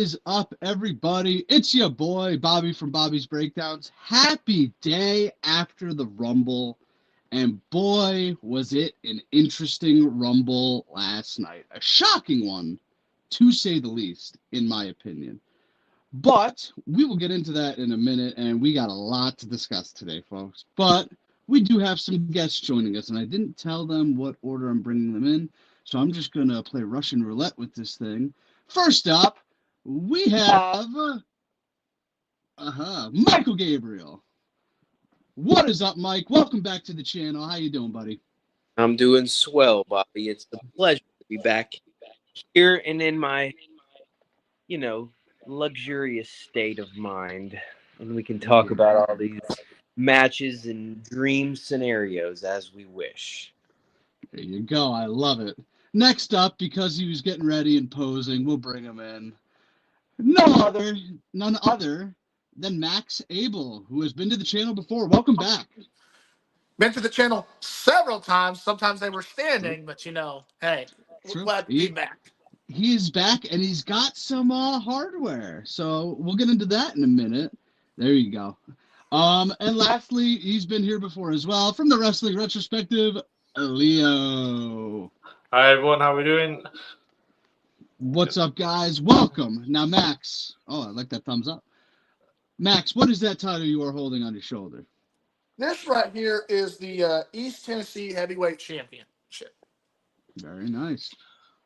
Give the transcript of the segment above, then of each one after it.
is up, everybody? It's your boy, Bobby from Bobby's Breakdowns. Happy day after the Rumble. And boy, was it an interesting Rumble last night. A shocking one, to say the least, in my opinion. But we will get into that in a minute, and we got a lot to discuss today, folks. But we do have some guests joining us, and I didn't tell them what order I'm bringing them in, so I'm just going to play Russian roulette with this thing. First up, we have Michael Gabriel. What is up, Mike? Welcome back to the channel. How you doing, buddy? I'm doing swell, Bobby. It's a pleasure to be back here and in my, luxurious state of mind. And we can talk about all these matches and dream scenarios as we wish. There you go. I love it. Next up, because he was getting ready and posing, we'll bring him in. None other than Max Abel, who has been to the channel before. Welcome back. Been to the channel several times. Sometimes they were standing, but hey, we're glad to be back. He is back, and he's got some hardware. So we'll get into that in a minute. There you go. And lastly, he's been here before as well. From the Wrestling Retrospective, Leo. Hi, everyone. How we doing? What's up, guys? Welcome. Now, Max. Oh, I like that thumbs up. Max, what is that title you are holding on your shoulder? This right here is the East Tennessee Heavyweight Championship. Very nice.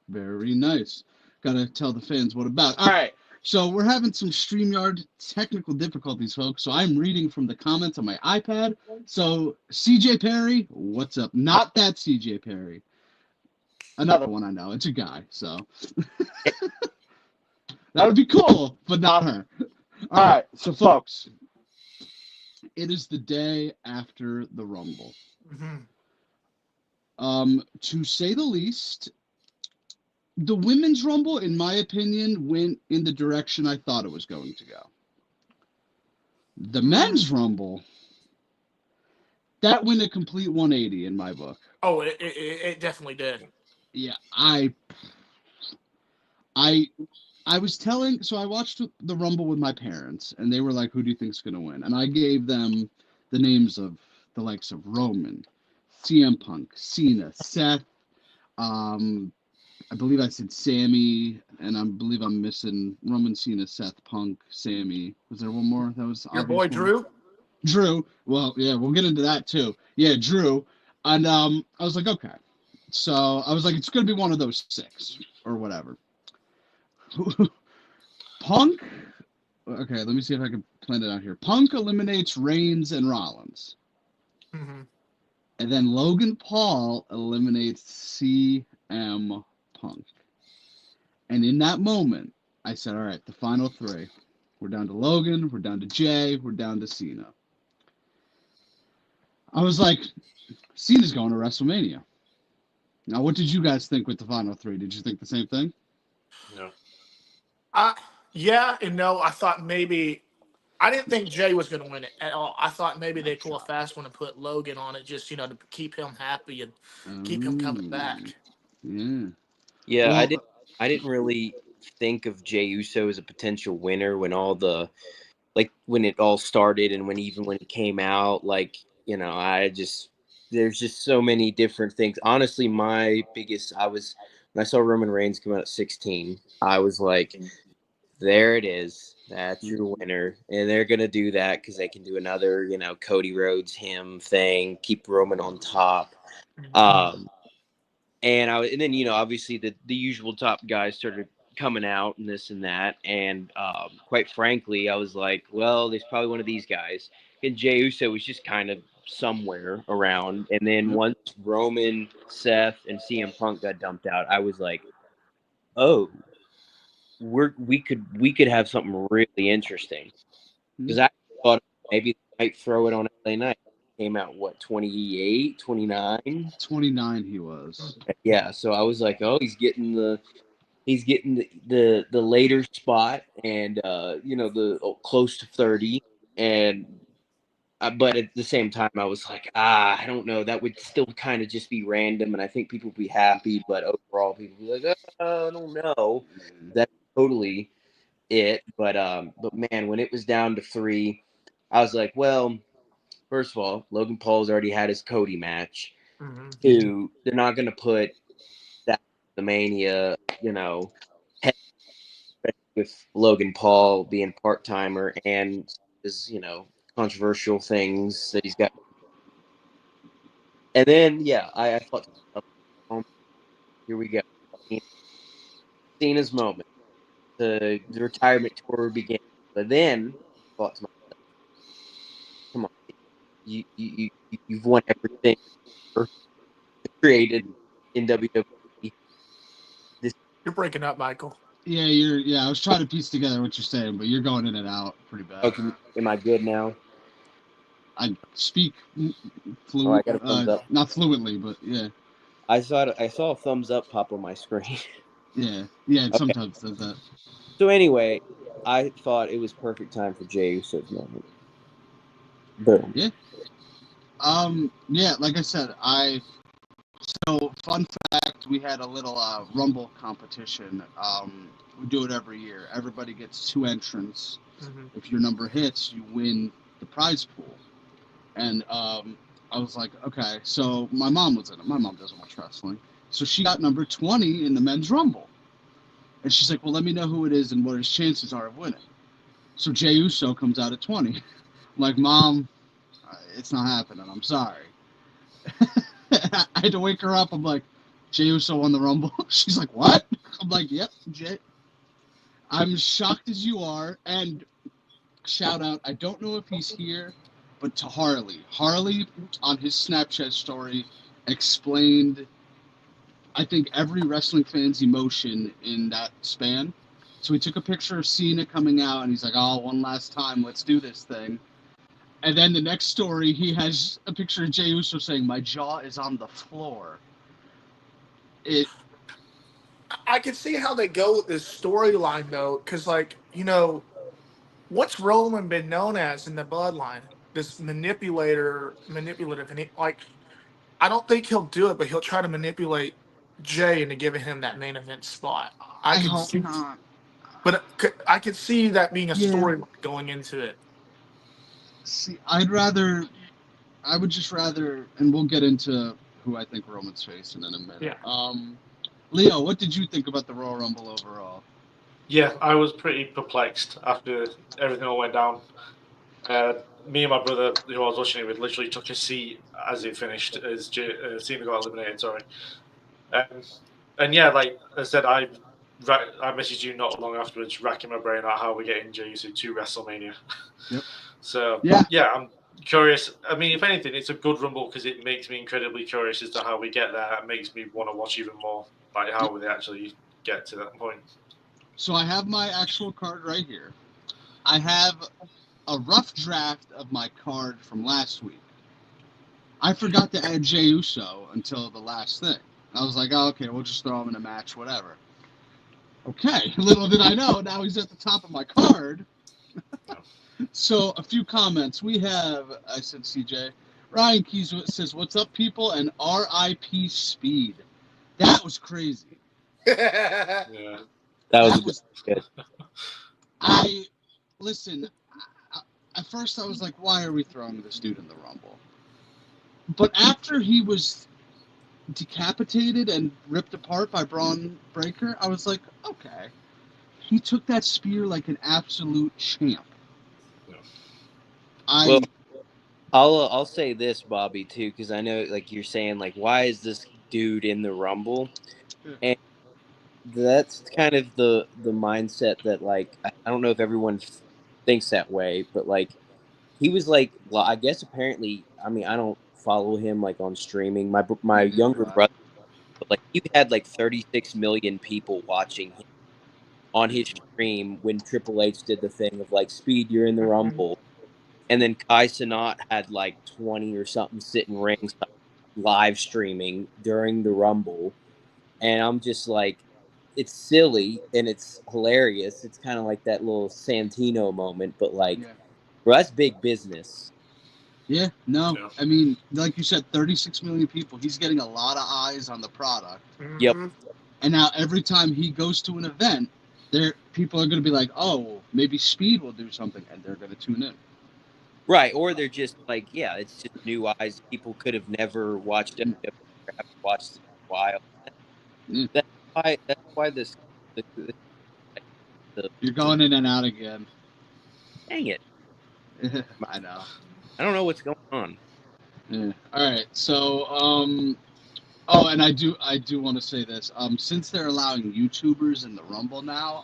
Very nice. Gotta tell the fans what about. All right. So we're having some StreamYard technical difficulties, folks. So I'm reading from the comments on my iPad. So CJ Perry, what's up? Not that CJ Perry. Another one I know. It's a guy. So that would be cool, but not her. All right. So, folks, it is the day after the Rumble. Mm-hmm. To say the least, the Women's Rumble, in my opinion, went in the direction I thought it was going to go. The Men's Rumble, that went a complete 180 in my book. Oh, it definitely did. Yeah, I was telling, so I watched the Rumble with my parents, and they were like, who do you think's going to win? And I gave them the names of the likes of Roman, CM Punk, Cena, Seth, I believe I said Sammy, and I believe I'm missing Roman, Cena, Seth, Punk, Sammy. Was there one more? That was your boy Drew? Drew. Well, yeah, we'll get into that too. Yeah, Drew. And I was like, okay. So I was like, it's going to be one of those six or whatever. Punk. Okay, let me see if I can plan it out here. Punk eliminates Reigns and Rollins. Mm-hmm. And then Logan Paul eliminates CM Punk. And in that moment, I said, all right, the final three. We're down to Logan, we're down to Jay, we're down to Cena. I was like, Cena's going to WrestleMania. Now, what did you guys think with the final three? Did you think the same thing? No. Yeah and no. I thought maybe I didn't think Jay was going to win it at all. I thought maybe they'd pull a fast one and put Logan on it, just to keep him happy and keep him coming back. Yeah. Yeah, Well, I didn't really think of Jey Uso as a potential winner when when it all started and when he came out, there's just so many different things. Honestly, when I saw Roman Reigns come out at 16, I was like, there it is. That's your winner. And they're going to do that because they can do another, Cody Rhodes him thing, keep Roman on top. And then, obviously the usual top guys started coming out and this and that. And quite frankly, I was like, well, there's probably one of these guys. And Jey Uso was just kind of somewhere around. And then once Roman, Seth, and CM Punk got dumped out, I was like, oh, we could have something really interesting. Because I thought maybe they might throw it on LA Knight. Came out, 28, 29? 29 he was. Yeah, so I was like, oh, he's getting the later spot and the close to 30, and but at the same time I was like, I don't know, that would still kind of just be random, and I think people would be happy, but overall people would be like, I don't know. That totally it. But man, when it was down to 3, I was like, well, first of all, Logan Paul's already had his Cody match. Mm-hmm. 2, they're not going to put that the Mania, head with Logan Paul being part timer and his, controversial things that he's got. And then, yeah, I thought, oh, here we go. Cena's moment. The retirement tour began. But then, I thought to myself, come on, you've won everything created in WWE. This You're breaking up, Michael. Yeah, I was trying to piece together what you're saying, but you're going in and out pretty bad. am I good now? I speak Oh, I got a thumbs up. not fluently, but yeah. I saw a thumbs up pop on my screen. Yeah, it Okay. sometimes does that. So anyway, I thought it was perfect time for Jey Uso's moment. Boom. Yeah. Yeah, like I said, so fun fact, we had a little Rumble competition. We do it every year. Everybody gets 2 entrants. Mm-hmm. If your number hits, you win the prize pool. And I was like, okay. So my mom was in it. My mom doesn't watch wrestling. So she got number 20 in the men's Rumble. And she's like, well, let me know who it is and what his chances are of winning. So Jey Uso comes out at 20. I'm like, Mom, it's not happening. I'm sorry. I had to wake her up. I'm like, Jey Uso won the Rumble. She's like, what? I'm like, yep, Jey. I'm shocked as you are. And shout out, I don't know if he's here, but to Harley. Harley, on his Snapchat story, explained, I think, every wrestling fan's emotion in that span. So he took a picture of Cena coming out, and he's like, oh, one last time, let's do this thing. And then the next story, he has a picture of Jey Uso saying, my jaw is on the floor. I can see how they go with this storyline though, because what's Roman been known as in the bloodline? This manipulative, and I don't think he'll do it, but he'll try to manipulate Jay into giving him that main event spot. I hope not. But I could see that being a Yeah. story going into it. See, I would just rather, and we'll get into who I think Roman's facing in a minute. Yeah. Leo, what did you think about the Royal Rumble overall? Yeah, I was pretty perplexed after everything all went down. Me and my brother, who I was watching it with, literally took a seat as it finished, as Cena got eliminated. Sorry. And yeah, like I said, I messaged you not long afterwards, racking my brain out how we're getting Jey Uso to WrestleMania. Yep. So yeah, I'm curious. I mean, if anything, it's a good Rumble because it makes me incredibly curious as to how we get there. It makes me want to watch even more, like how will they actually get to that point. So I have my actual card right here. I have a rough draft of my card from last week. I forgot to add Jey Uso until the last thing. I was like, oh, okay, we'll just throw him in a match, whatever. Okay, little did I know, now he's at the top of my card. So, a few comments. We have, I said CJ, Ryan Keys says, what's up, people? And RIP Speed. That was crazy. Yeah. That was good. Listen, at first I was like, why are we throwing this dude in the Rumble? But after he was decapitated and ripped apart by Braun Breaker, I was like, okay. He took that spear like an absolute champ. Well, I'll say this, Bobby, too, because I know, like you're saying, like, why is this dude in the Rumble? And that's kind of the mindset that, like, I don't know if everyone thinks that way, but like, he was like, well, I guess apparently, I mean, I don't follow him like on streaming. My younger brother, but like, he had like 36 million people watching him on his stream when Triple H did the thing of like, Speed, you're in the Rumble. And then Kai Cenat had like 20 or something sitting ringside live streaming during the Rumble. And I'm just like, it's silly and it's hilarious. It's kind of like that little Santino moment, but like, bro, that's big business. Yeah, no. I mean, like you said, 36 million people. He's getting a lot of eyes on the product. Yep. And now every time he goes to an event, people are going to be like, oh, maybe Speed will do something, and they're going to tune in. Right, or they're just like, yeah, it's just new eyes. People could have never watched WWE or haven't watched it in a while. Mm. That's why the You're going in and out again. dang it, I know. I don't know what's going on. Yeah. All right. So, oh, and I do want to say this. Since they're allowing YouTubers in the Rumble now,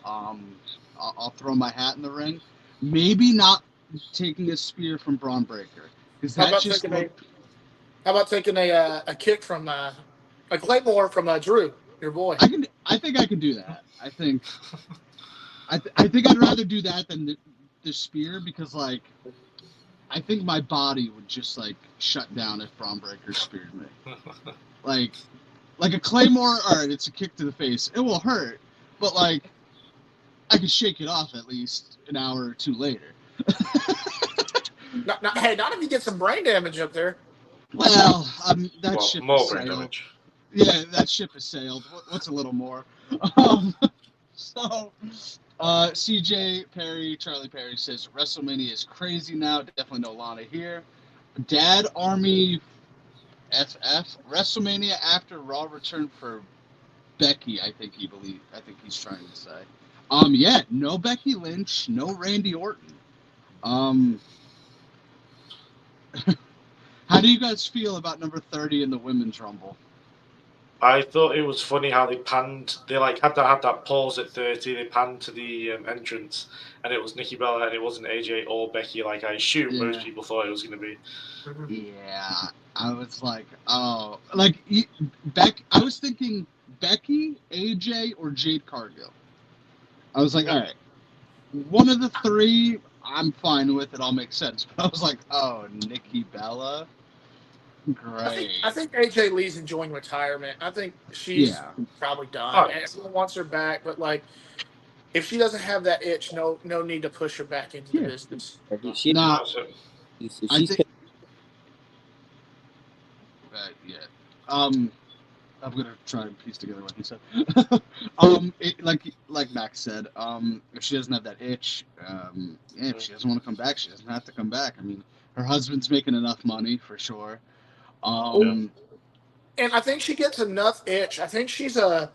I'll throw my hat in the ring. Maybe not taking a spear from Braun Breaker because How that about just taking a looked. How about taking a kick from a Claymore from Drew, your boy? I think I can do that. I think I'd rather do that than the spear because like I think my body would just like shut down if Braun Breaker speared me. Like a claymore, all right, it's a kick to the face. It will hurt, but like I can shake it off at least an hour or two later. Hey, not if you get some brain damage up there. Well, that Well, ship has more brain sailed. damage. Yeah, that ship has sailed. What's a little more? So, CJ Perry, Charlie Perry says WrestleMania is crazy now. Definitely no Lana here. Dad Army FF WrestleMania after Raw return for Becky. I think he's trying to say. Yeah, no Becky Lynch, no Randy Orton. Um, how do you guys feel about number 30 in the women's rumble? I thought it was funny how they panned. They like had that pause at 30. They panned to the entrance, and it was Nikki Bella, and it wasn't AJ or Becky. Like I assume most Yeah. people thought it was going to be. Yeah, I was like, oh, like I was thinking Becky, AJ, or Jade Cargill. I was like, all right, one of the three, I'm fine with. It all makes sense. But I was like, oh, Nikki Bella, I great. think AJ Lee's enjoying retirement. I think she's Yeah, probably done. Oh, yes. Everyone wants her back, but like if she doesn't have that itch, no need to push her back into the yeah. business. She, Nah, That's it. if I she's think, yeah. Um, I'm gonna try and piece together what he said. Like Max said, if she doesn't have that itch, yeah, if she doesn't want to come back, she doesn't have to come back. I mean, her husband's making enough money for sure. Yeah. Um, And I think she gets enough itch. I think a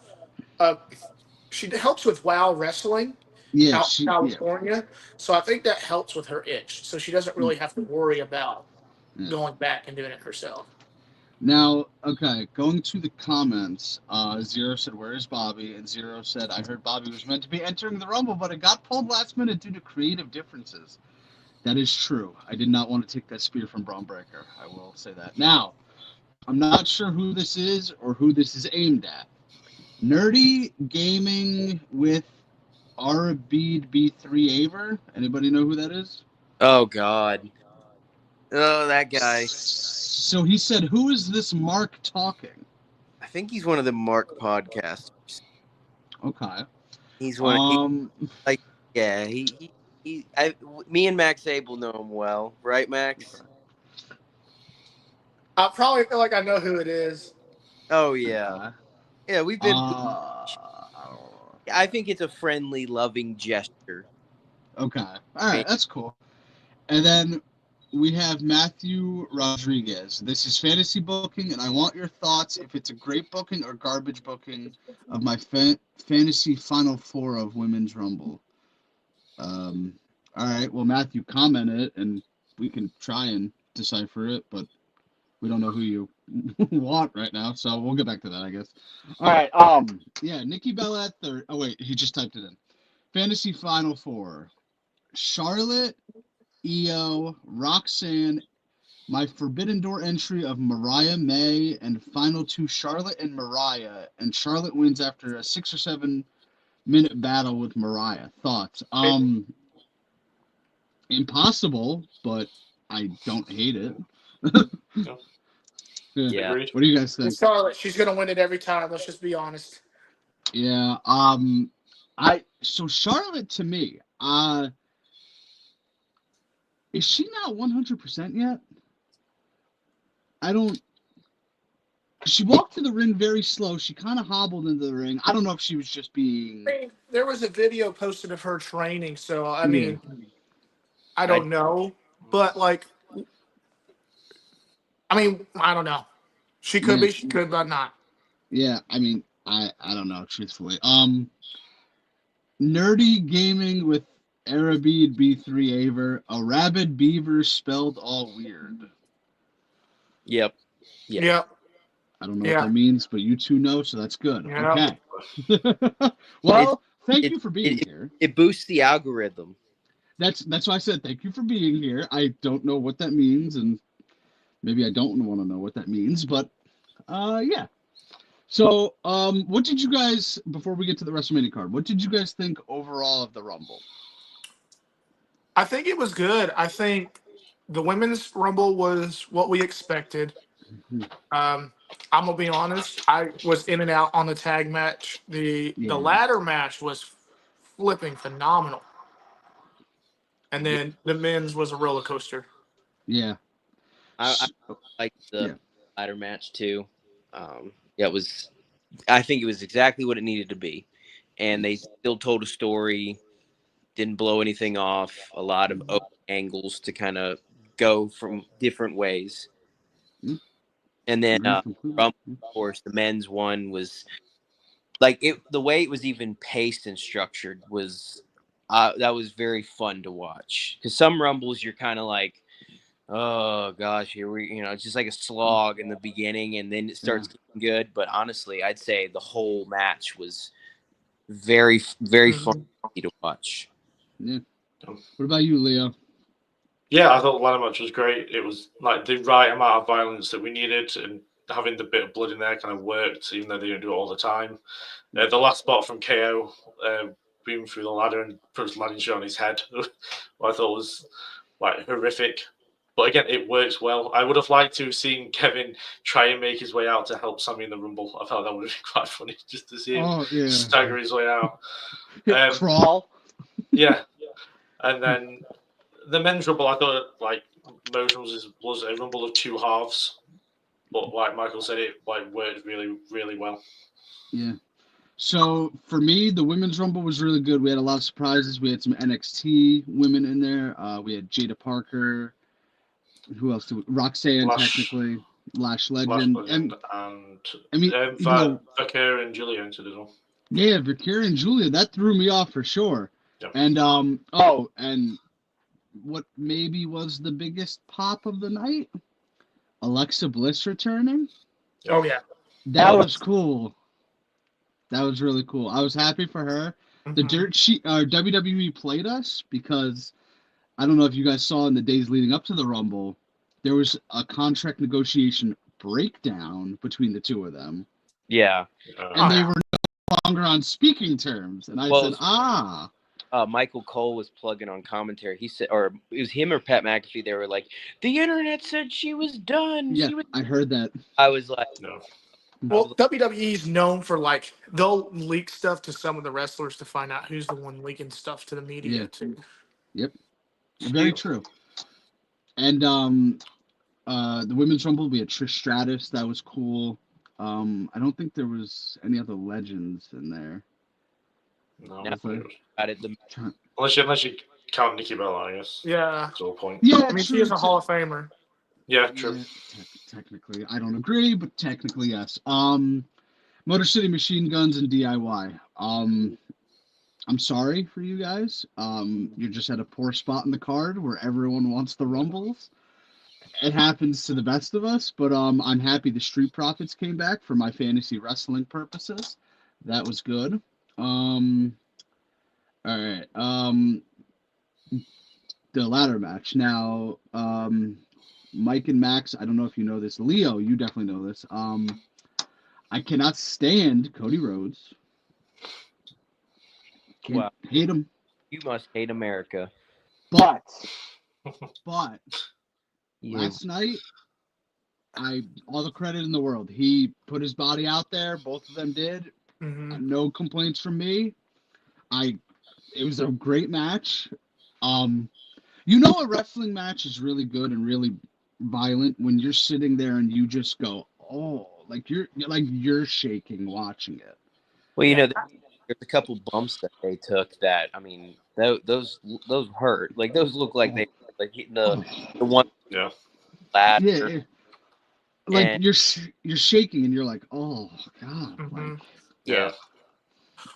she helps with WoW wrestling yeah, out in yeah, California. So I think that helps with her itch. So she doesn't really have to worry about yeah. going back and doing it herself. Now, okay, going to the comments, Zero said, "Where is Bobby?" And Zero said, "I heard Bobby was meant to be entering the Rumble, but it got pulled last minute due to creative differences." That is true. I did not want to take that spear from Braun Breaker. I will say that. Now, I'm not sure who this is or who this is aimed at. Nerdy Gaming with Arabid B3 Aver. Anybody know who that is? oh god, oh that guy. So he said, "Who is this Mark talking?" I think he's one of the Mark podcasters. Okay. He's one. Um. Like yeah, me and Max Abel know him well, right, Max? I probably feel like I know who it is. Oh yeah, Okay. yeah. We've been. Uh. I think it's a friendly, loving gesture. Okay. All right. That's cool. And then we have Matthew Rodriguez. This is fantasy booking, and I want your thoughts if it's a great booking or garbage booking of my fantasy Final Four of Women's Rumble. All right. Well, Matthew commented, and we can try and decipher it, but we don't know who you want right now, so we'll get back to that, I guess. All right. Yeah, Nikki Bella at third. Oh wait, he just typed it in. Fantasy Final Four: Charlotte, Io, Roxanne. My Forbidden Door entry of Mariah May, and final two Charlotte and Mariah, and Charlotte wins after a 6 or 7 minute battle with Mariah. Thoughts? Impossible, but I don't hate it. Yeah. Yeah. Yeah. Agreed. What do you guys think? Charlotte, she's gonna win it every time. Let's just be honest. Yeah. So Charlotte to me, is she not 100% yet? I don't. She walked to the ring very slow. She kind of hobbled into the ring. I don't know if she was just being. There was a video posted of her training, so I Yeah. mean, I don't know, but like, I mean, I don't know. She could Yeah. be, she could, but not. Yeah, I mean, I don't know, truthfully. Nerdy Gaming with Arabid B3 Aver, a rabid beaver spelled all weird. Yep. Yep. I don't know what Yeah. that means, but you two know, so that's good. Yeah. Okay. Well, thank It, you for being it, here. it boosts the algorithm. That's why I said thank you for being here. I don't know what that means, and maybe I don't want to know what that means, but yeah. So, what did you guys, before we get to the WrestleMania card, what did you guys think overall of the Rumble? I think it was good. I think the women's rumble was what we expected. I'm gonna be honest. I was in and out on the tag match. The Yeah. ladder match was flipping phenomenal, and then the men's was a roller coaster. Yeah. I like the Yeah. ladder match too. It was. I think it was exactly what it needed to be, and they still told a story. Didn't blow anything off. A lot of open angles to kind of go from different ways. Mm. And then, Agreed completely. Rumble, of course, the men's one was like it. The way it was even paced and structured was that was very fun to watch. Because some rumbles, you're kind of like, oh gosh, here we, it's just like a slog in the beginning, and then it starts getting good. But honestly, I'd say the whole match was very, very fun to watch. Yeah. What about you, Leo? Yeah, I thought the ladder match was great. It was like the right amount of violence that we needed, and having the bit of blood in there kind of worked, even though they didn't do it all the time. The last spot from KO, beaming through the ladder and put his landing shot on his head, I thought was like horrific. But again, it works well. I would have liked to have seen Kevin try and make his way out to help Sammy in the Rumble. I thought that would have been quite funny just to see him stagger his way out. Crawl. Yeah. And then the men's Rumble, I thought, like most Rumbles, was a Rumble of two halves. But like Michael said, it like worked really, really well. Yeah. So for me, the women's Rumble was really good. We had a lot of surprises. We had some NXT women in there. We had Jada Parker. Who else? Roxanne, technically. Lash Legend. And I mean, Vaquer and Julia entered as well. Yeah, Vaquer and Julia, that threw me off for sure. Yep. And and what maybe was the biggest pop of the night? Alexa Bliss returning. Yep. Oh yeah, that was cool. That was really cool. I was happy for her. The dirt sheet WWE played us because I don't know if you guys saw in the days leading up to the Rumble, there was a contract negotiation breakdown between the two of them. Yeah. And they were no longer on speaking terms. And I said, Michael Cole was plugging on commentary. He said, or it was him or Pat McAfee. They were like, the internet said she was done. Yeah, I heard that. I was like, no. Well, WWE's known for like they'll leak stuff to some of the wrestlers to find out who's the one leaking stuff to the media too. Yep, very true. And the women's Rumble, we had Trish Stratus. That was cool. I don't think there was any other legends in there. No, unless you count Nikki Bella, I guess. Yeah, that's the whole point. Yeah, I mean she is a Hall of Famer. Yeah, true. Yeah, technically, I don't agree, but technically, yes. Motor City Machine Guns and DIY. I'm sorry for you guys. You're just at a poor spot in the card where everyone wants the Rumbles. It happens to the best of us, but I'm happy the Street Profits came back for my fantasy wrestling purposes. That was good. All right. The ladder match. Now, Mike and Max, I don't know if you know this. Leo, you definitely know this. I cannot stand Cody Rhodes. Can't hate him. You must hate America. But last night, all the credit in the world. He put his body out there. Both of them did. No complaints from me. It was a great match. A wrestling match is really good and really violent when you're sitting there and you just go, oh, Like you're shaking watching it. Well, there's a couple bumps that they took that, I mean, those hurt. Like, those look like they like hitting the one Yeah. ladder. Yeah, like And you're shaking and you're like, oh God, Mm-hmm. like yeah.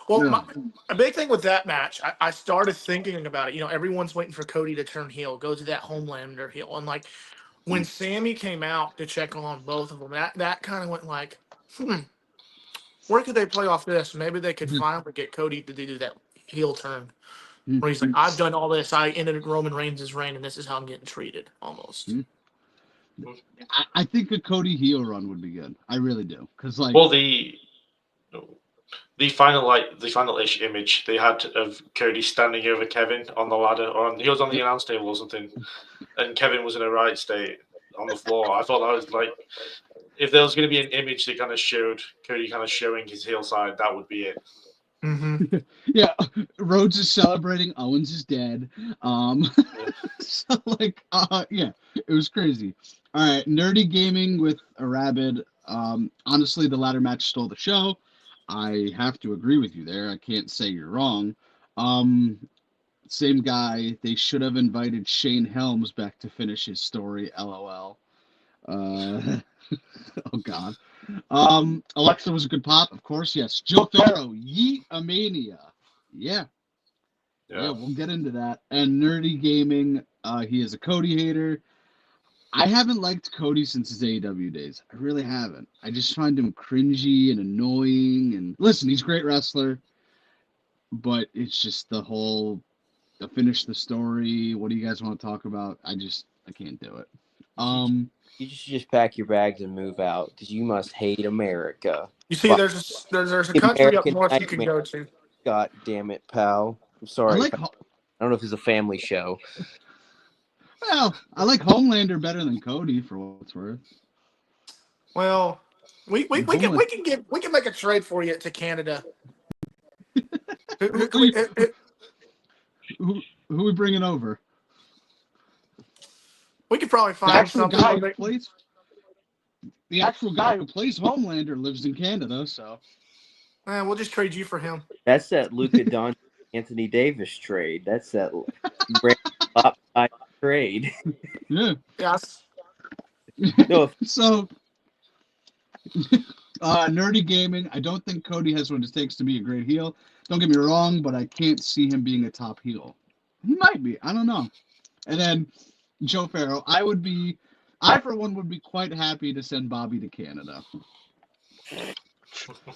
Well, yeah. a big thing with that match, I started thinking about it. Everyone's waiting for Cody to turn heel, go to that Homelander heel. And, like, when Sammy came out to check on both of them, that kind of went like, where could they play off this? Maybe they could finally get Cody to do that heel turn. Where he's like, I've done all this. I ended Roman Reigns' reign, and this is how I'm getting treated, almost. I think a Cody heel run would be good. I really do, because like, Well, the final-ish image they had of Cody standing over Kevin on the ladder, he was on the announce table or something, and Kevin was in a right state on the floor. I thought that was like, if there was going to be an image that kind of showed Cody kind of showing his heel side, that would be it. Mm-hmm. Yeah, Rhodes is celebrating. Owens is dead. So like, yeah, it was crazy. All right, Nerdy Gaming with a Rabid. Honestly, the ladder match stole the show. I have to agree with you there. I can't say you're wrong. Same guy. They should have invited Shane Helms back to finish his story. LOL. Oh God. Alexa was a good pop, of course. Yes. Joe Farrow, Yeet a Mania. Yeah, we'll get into that. And Nerdy Gaming, he is a Cody hater. I haven't liked Cody since his AEW days. I really haven't. I just find him cringy and annoying. And listen, he's a great wrestler, but it's just the finish the story. What do you guys want to talk about? I can't do it. You should just pack your bags and move out, because you must hate America. You see, there's a country American up north you can Nightmare. go to. God damn it, pal. I'm sorry. I don't know if it's a family show. Well, I like Homelander better than Cody for what it's worth. Well, we can make a trade for you to Canada. Who we bringing over? We could probably The find actual something. the actual guy who plays Homelander lives in Canada, so We'll just trade you for him. That's that Luka Doncic Anthony Davis trade. That's that brand trade. yeah. Yes. No, So Nerdy Gaming, I don't think Cody has what it takes to be a great heel. Don't get me wrong, but I can't see him being a top heel. He might be. I don't know. And then Joe Farrow, I for one would be quite happy to send Bobby to Canada.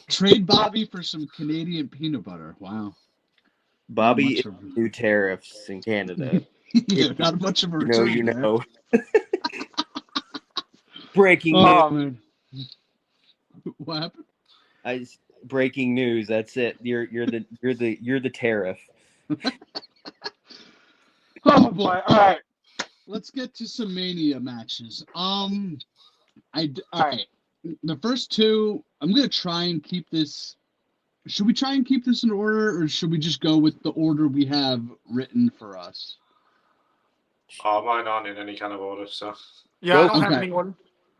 Trade Bobby for some Canadian peanut butter. Wow. Bobby is new tariffs in Canada. Yeah, not much of a return. You know. Breaking news. Man. What happened? Breaking news. That's it. You're the tariff. Oh boy! All right, let's get to some Mania matches. All right. The first two, I'm gonna try and keep this. Should we try and keep this in order, or should we just go with the order we have written for us? Mine aren't in any kind of order, so. Yeah, I don't have any order.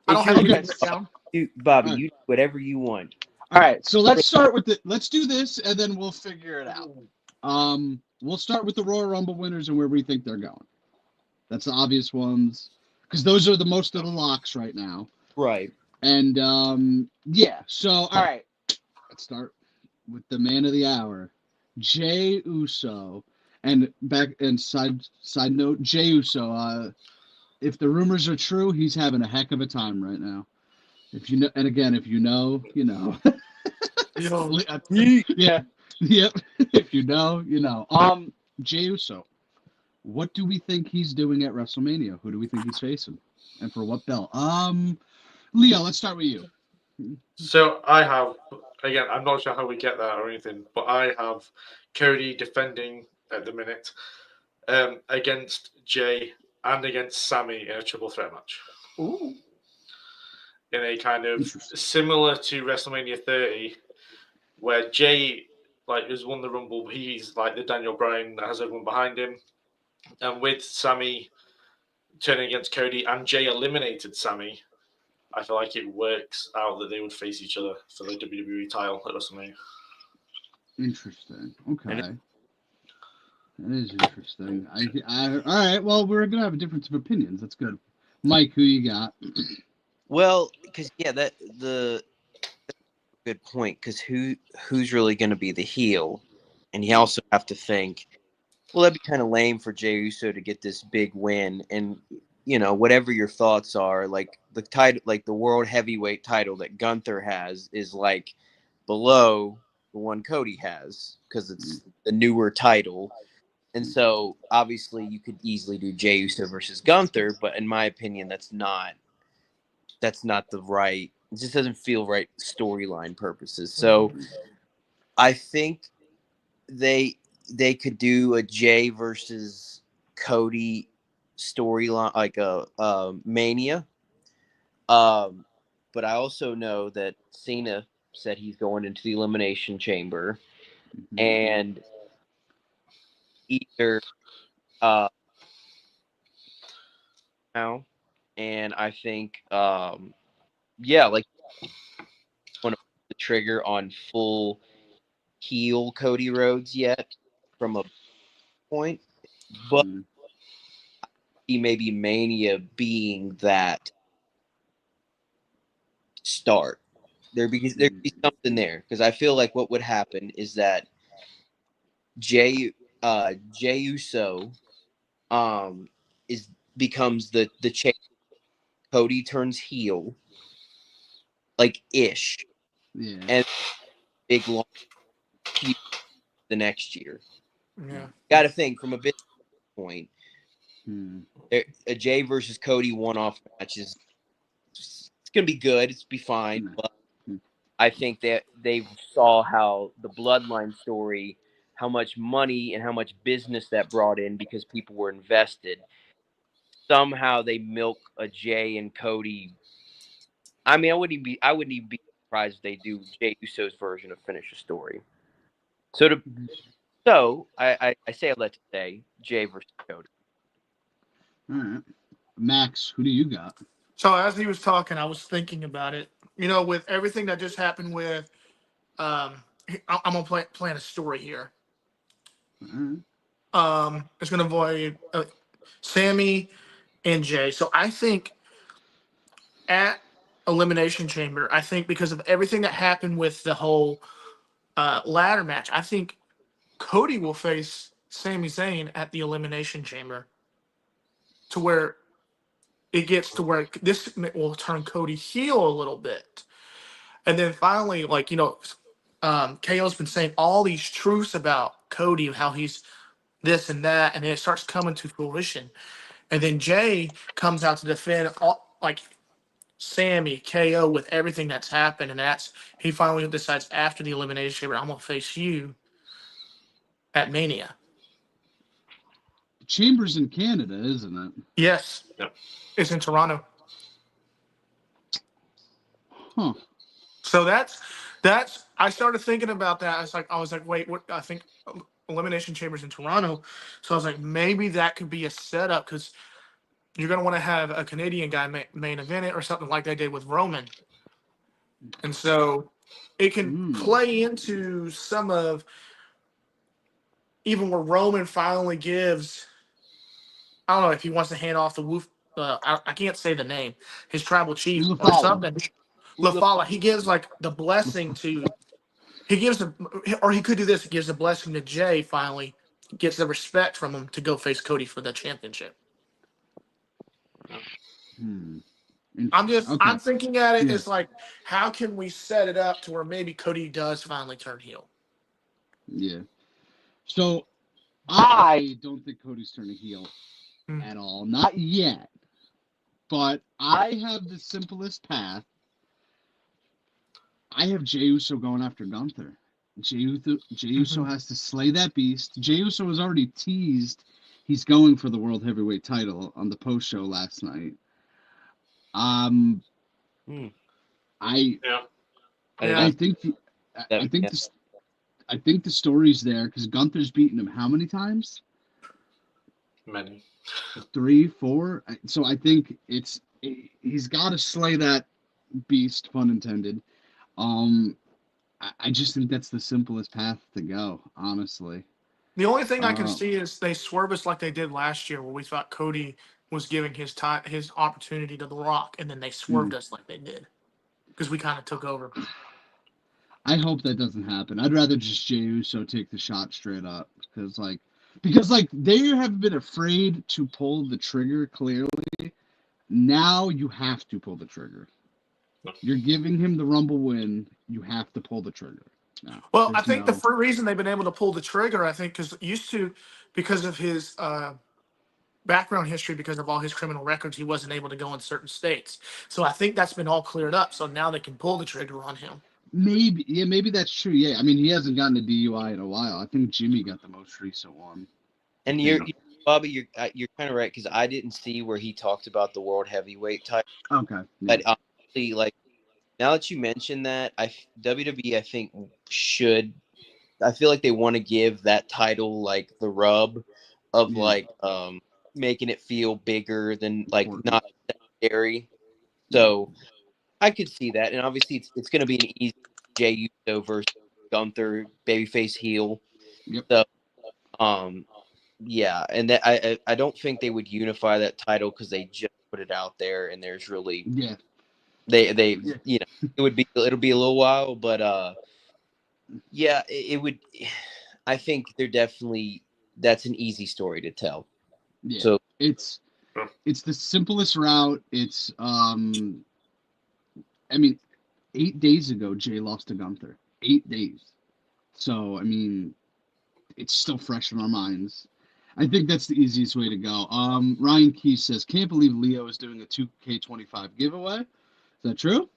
I don't have anything down. Bobby, you do whatever you want. All right, so let's start with it. Let's do this, and then we'll figure it out. We'll start with the Royal Rumble winners and where we think they're going. That's the obvious ones, because those are the most of the locks right now. Right. And yeah. So all right, let's start with the man of the hour, Jey Uso. And side note, Jey Uso. If the rumors are true, he's having a heck of a time right now. If you know, and again, if you know, you know. Yeah. Yep. If you know, you know. Jey Uso. What do we think he's doing at WrestleMania? Who do we think he's facing? And for what belt? Leo, let's start with you. So I have, again, I'm not sure how we get that or anything, but I have Cody defending at the minute against Jay and against Sammy in a triple threat match. Ooh. In a kind of similar to WrestleMania 30, where Jay has won the Rumble. He's like the Daniel Bryan that has everyone behind him. And with Sammy turning against Cody and Jay eliminated Sammy, I feel like it works out that they would face each other for the WWE title at WrestleMania. Interesting. Okay. That is interesting. All right. Well, we're gonna have a difference of opinions. That's good. Mike, who you got? Well, because that the good point. Because who's really going to be the heel, and you also have to think, well, that'd be kind of lame for Jey Uso to get this big win, and whatever your thoughts are, like the title, like the world heavyweight title that Gunther has, is like below the one Cody has because it's the newer title. And so, obviously, you could easily do Jey Uso versus Gunther, but in my opinion, that's not the right. It just doesn't feel right storyline purposes. So, I think they could do a Jey versus Cody storyline, like a Mania. But I also know that Cena said he's going into the Elimination Chamber, and either now, and I think like want to put the trigger on full heel Cody Rhodes yet from a point, but he maybe Mania being that start there because there'd be something there because I feel like what would happen is that Jey Uso becomes the change. Cody turns heel, like ish, and big long feud the next year. Yeah, Got to think from a business point. A Jey versus Cody one-off match is it's gonna be good. It's be fine, but I think that they saw how the Bloodline story, how much money and how much business that brought in because people were invested. Somehow they milk a Jey and Cody. I mean, I wouldn't even be surprised if they do Jey Uso's version of Finish a Story. So I say all that to say Jey versus Cody. All right, Max, who do you got? So as he was talking, I was thinking about it. With everything that just happened with, I'm gonna plan a story here. It's gonna avoid Sammy and Jey. So I think at Elimination Chamber, I think because of everything that happened with the whole ladder match, I think Cody will face Sami Zayn at the Elimination Chamber, to where it gets to where this will turn Cody heel a little bit. And then finally, KO's been saying all these truths about Cody, how he's this and that, and then it starts coming to fruition. And then Jey comes out to defend Sammy, KO with everything that's happened, and he finally decides after the Elimination Chamber, I'm gonna face you at Mania. Chamber's in Canada, isn't it? Yes. Yep. It's in Toronto. Huh. So that's I started thinking about that. I was like, wait, what? I think Elimination Chamber's in Toronto. So I was like, maybe that could be a setup because you're gonna want to have a Canadian guy main event it or something like they did with Roman. And so it can play into some of even where Roman finally gives. I don't know if he wants to hand off the Wolf. I can't say the name. His tribal chief or something. LaFala. He gives like the blessing to. He gives or he could do this. He gives the blessing to Jey. Finally, gets the respect from him to go face Cody for the championship. I'm thinking at it. It's like, how can we set it up to where maybe Cody does finally turn heel? Yeah. So I don't think Cody's turning heel at all. Not yet. But I have the simplest path. I have Jey Uso going after Gunther. Jey Uso has to slay that beast. Jey Uso was already teased he's going for the World Heavyweight title on the post show last night. I think the story's there because Gunther's beaten him how many times? Many. 3, 4. So I think he's got to slay that beast, pun intended. I just think that's the simplest path to go, honestly. The only thing I can Uh, see is they swerve us like they did last year, where we thought Cody was giving his opportunity to The Rock, and then they swerved us like they did because we kind of took over. I hope that doesn't happen. I'd rather just Jey Uso take the shot straight up because they have been afraid to pull the trigger. Clearly, now you have to pull the trigger. You're giving him the Rumble win. You have to pull the trigger. No, Well, I there's think the no. first reason they've been able to pull the trigger, I think, because of his background history, because of all his criminal records, he wasn't able to go in certain states. So I think that's been all cleared up. So now they can pull the trigger on him. Maybe that's true. Yeah, I mean, he hasn't gotten a DUI in a while. I think Jimmy got the most recent one. And Bobby, you're kind of right because I didn't see where he talked about the world heavyweight title. Okay. But honestly, like now that you mentioned that, WWE I think should. I feel like they want to give that title like the rub of making it feel bigger than like not scary. So I could see that, and obviously it's going to be an easy Jey Uso versus Gunther babyface heel. Yep. So yeah, and that I don't think they would unify that title because they just put it out there, and there's really they it'll be a little while, but yeah, it would. I think they're definitely that's an easy story to tell. Yeah, so it's the simplest route. It's I mean, 8 days ago Jay lost to Gunther. 8 days. So I mean, it's still fresh in our minds. I think that's the easiest way to go. Ryan Key says, "Can't believe Leo is doing a 2K25 giveaway." Is that true?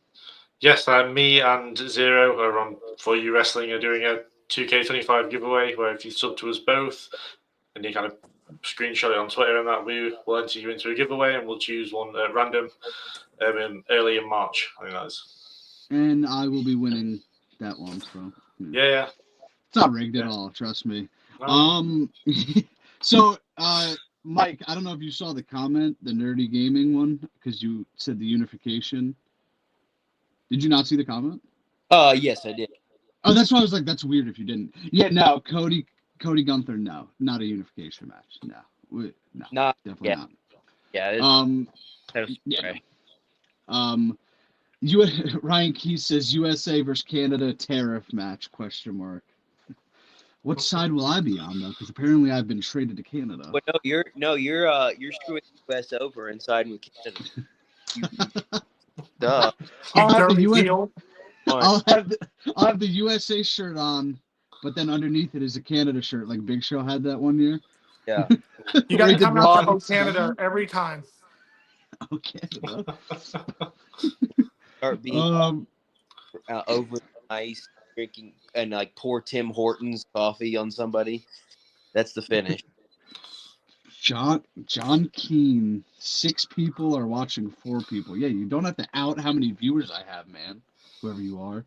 Yes, me and Zero are on For You Wrestling are doing a 2K25 giveaway where if you sub to us both and you kind of screenshot it on Twitter and that, we will enter you into a giveaway and we'll choose one random early in March. I think that is. And I will be winning that one. So yeah. It's not rigged at all. Trust me. No. So, Mike, I don't know if you saw the comment, the nerdy gaming one, because you said the unification. Did you not see the comment? Yes, I did. Oh, that's why I was like, that's weird if you didn't. Yeah, no, Cody Gunther, no, not a unification match. No, definitely not. Yeah. Ryan Keys says USA versus Canada tariff match ? What side will I be on though? Because apparently I've been traded to Canada. But you're screwing the US over and siding with Canada. Duh. I'll have the USA shirt on, but then underneath it is a Canada shirt, like Big Show had that one year. Yeah. You got to come out to Canada every time. Okay. Start being over the ice, drinking, and like pour Tim Hortons coffee on somebody. That's the finish. John Keane. 6 people are watching 4 people. Yeah, you don't have to out how many viewers I have, man. Whoever you are.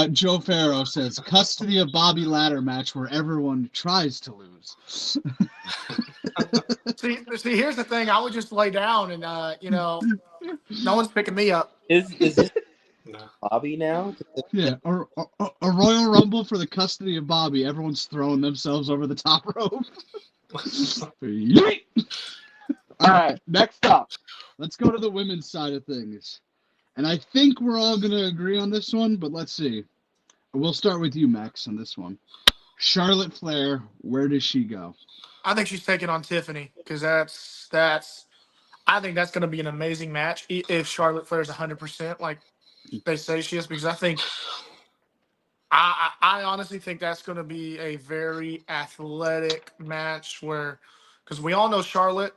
Joe Farrow says custody of Bobby ladder match where everyone tries to lose. see, here's the thing. I would just lay down and no one's picking me up. Is this Bobby now? Yeah, or a Royal Rumble for the custody of Bobby. Everyone's throwing themselves over the top rope. All right, next up, let's go to the women's side of things. And I think we're all going to agree on this one, but let's see. We'll start with you, Max, on this one. Charlotte Flair, where does she go? I think she's taking on Tiffany because I think that's going to be an amazing match if Charlotte Flair's 100% like they say she is, because I think I honestly think that's going to be a very athletic match because we all know Charlotte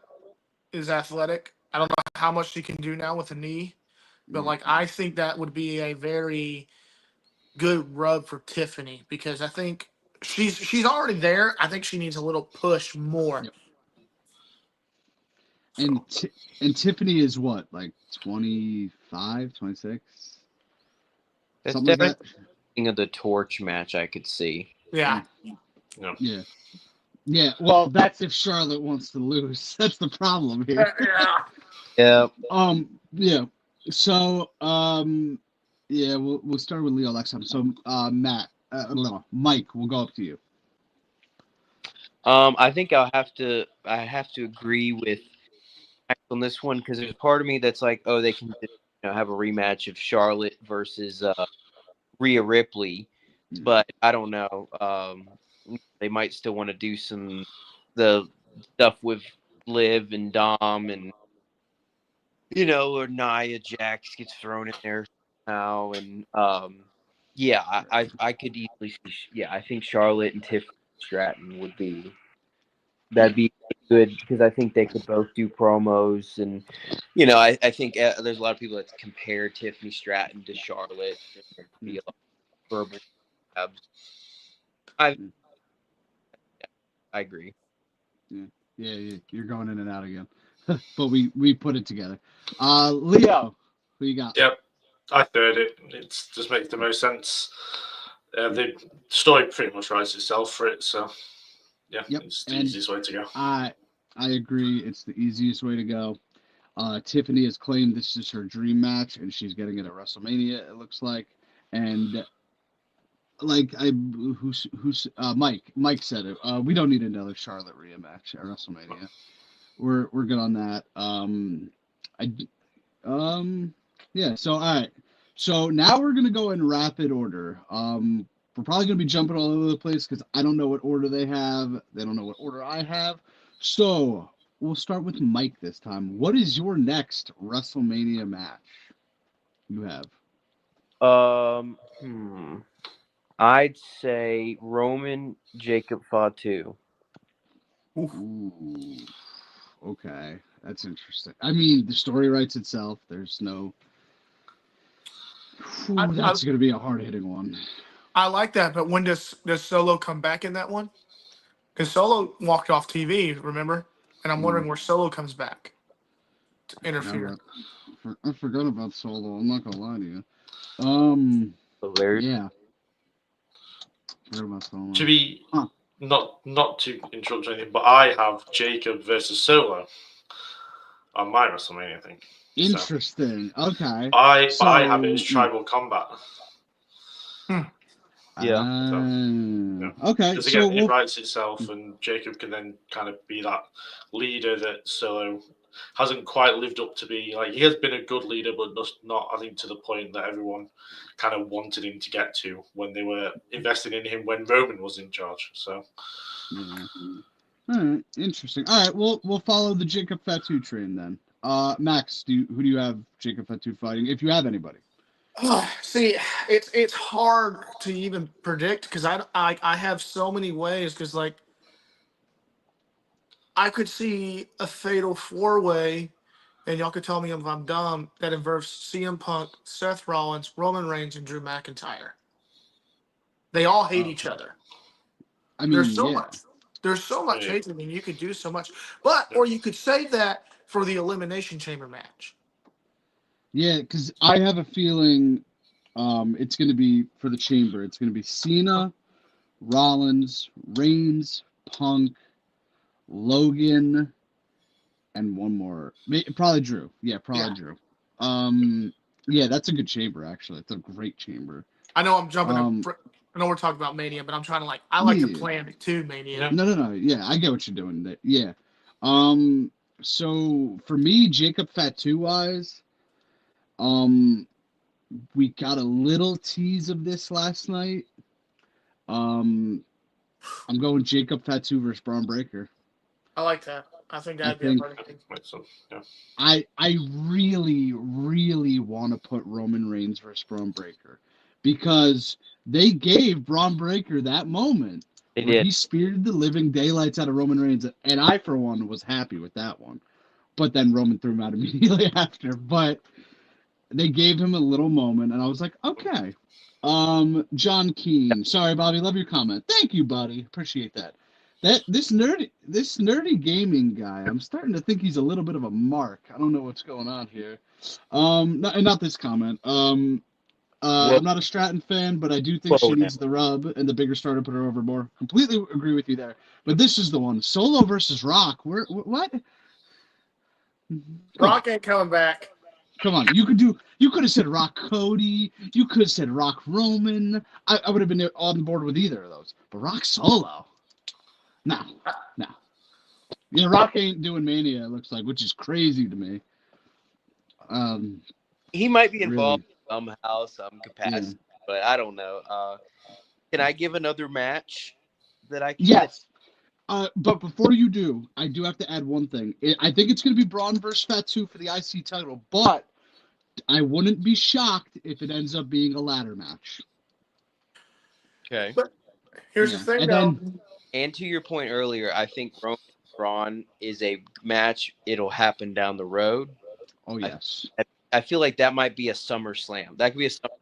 is athletic. I don't know how much she can do now with a knee, but I think that would be a very good rub for Tiffany because I think she's already there. I think she needs a little push more. Yep. And Tiffany is what, like 25, 26? That's something like that? Of the torch match I could see. Yeah. Yeah, well, that's if Charlotte wants to lose. That's the problem here. Yeah. Yeah. So, yeah, we'll start with Leo next time. So, no, Mike, we'll go up to you. I think I have to agree with Max on this one because there's a part of me that's like, oh, they can just, have a rematch of Charlotte versus Rhea Ripley, but I don't know. They might still want to do the stuff with Liv and Dom, and or Nia Jax gets thrown in there now, and yeah, I could easily see. Yeah, I think Charlotte and Tiffany Stratton that'd be good because I think they could both do promos, and I think there's a lot of people that compare Tiffany Stratton to Charlotte. There'd be a lot of verbal jabs. I Mm, I agree. Yeah, yeah, you're going in and out again, but we put it together. Leo, who you got? Yep, I third it. It just makes the most sense. The story pretty much writes itself for it, so yeah, Yep, it's the and easiest way to go. I agree. It's the easiest way to go. Tiffany has claimed this is her dream match, and she's getting it at WrestleMania. It looks like, and like who's Mike said it. We don't need another Charlotte Rhea match at WrestleMania. We're good on that. I yeah. So all right. So now we're gonna go in rapid order. We're probably gonna be jumping all over the place because I don't know what order they have. They don't know what order I have. So we'll start with Mike this time. What is your next WrestleMania match you have? I'd say Roman Jacob Fatu. Ooh, okay, that's interesting. I mean, the story writes itself. There's no. I, Ooh, I that's gonna be a hard hitting one. I like that, but when does Solo come back in that one? Because Solo walked off TV, remember? And I'm Mm, wondering where Solo comes back to I interfere. I forgot about Solo. I'm not gonna lie to you. Hilarious. Yeah, forgot about To Solo. be Huh. not to interrupt anything, but I have Jacob versus Solo on my WrestleMania thing. So Interesting. Okay. I have it as So, tribal combat. Hmm. Yeah. So yeah, okay. because So again, it we'll. writes itself, and Jacob can then kind of be that leader that Solo hasn't quite lived up to be. Like he has been a good leader, but just not, I think, to the point that everyone kind of wanted him to get to when they were investing in him when Roman was in charge. So Yeah. All right. Interesting. All right. We'll follow the Jacob Fatu train then. Max, who do you have Jacob Fatu fighting? If you have anybody. See, it's hard to even predict because I have so many ways because like I could see a fatal four way, and y'all could tell me if I'm dumb, that involves CM Punk, Seth Rollins, Roman Reigns, and Drew McIntyre. They all hate each Okay. other. I There's mean, so yeah. much. There's so much yeah, hate. I mean, you could do so much, but yeah. or you could save that for the Elimination Chamber match. Yeah, because I have a feeling it's going to be for the chamber. It's going to be Cena, Rollins, Reigns, Punk, Logan, and one more. Probably Drew. Yeah, probably Yeah, Drew. Um, yeah, that's a good chamber actually. It's a great chamber. I know I'm jumping. Um, I know we're talking about Mania, but I'm trying to like I like to yeah. plan it too, Mania. Yeah. No. Yeah, I get what you're doing. Yeah. Um, so for me, Jacob Fatu wise, um, we got a little tease of this last night. Um, I'm going Jacob Fatu versus Braun Breaker. I like that. I think I that'd be a think funny thing. So, yeah. I really want to put Roman Reigns versus Braun Breaker because they gave Braun Breaker that moment They where did. he speared the living daylights out of Roman Reigns, and I for one was happy with that one. But then Roman threw him out immediately after. But they gave him a little moment, and I was like, okay. John Keane. Sorry, Bobby. Love your comment. Thank you, buddy. Appreciate that. This nerdy gaming guy. I'm starting to think he's a little bit of a mark. I don't know what's going on here. Not this comment. Whoa, I'm not a Stratton fan, but I do think she whoa now. needs the rub, and the bigger star to put her over more. Completely agree with you there. But this is the one: Solo versus Rock. What? Come on. Rock ain't coming back. Come on, you could have said Rock Cody, you could have said Rock Roman. I would have been on board with either of those. But Rock Solo? No. No. Yeah, Rock ain't doing Mania, it looks like, which is crazy to me. He might be involved Really. somehow, some capacity, but I don't know. Can I give another match that I can? Yes. But before you do, I do have to add one thing. I think it's going to be Braun versus Fatu for the IC title, but I wouldn't be shocked if it ends up being a ladder match. Okay. But here's the thing, though. And to your point earlier, I think Roman Braun is a match. It'll happen down the road. Oh, yes. I feel like that might be a SummerSlam. That could be a Summer.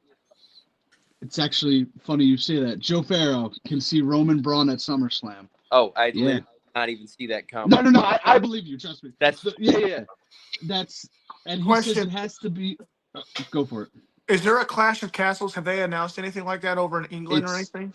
It's actually funny you say that. Joe Farrow can see Roman Braun at SummerSlam. Oh, I did not even see that coming. No. I believe you. Trust me. That's yeah. And he says it has to be. Go for it. Is there a Clash of Castles? Have they announced anything like that over in England or anything?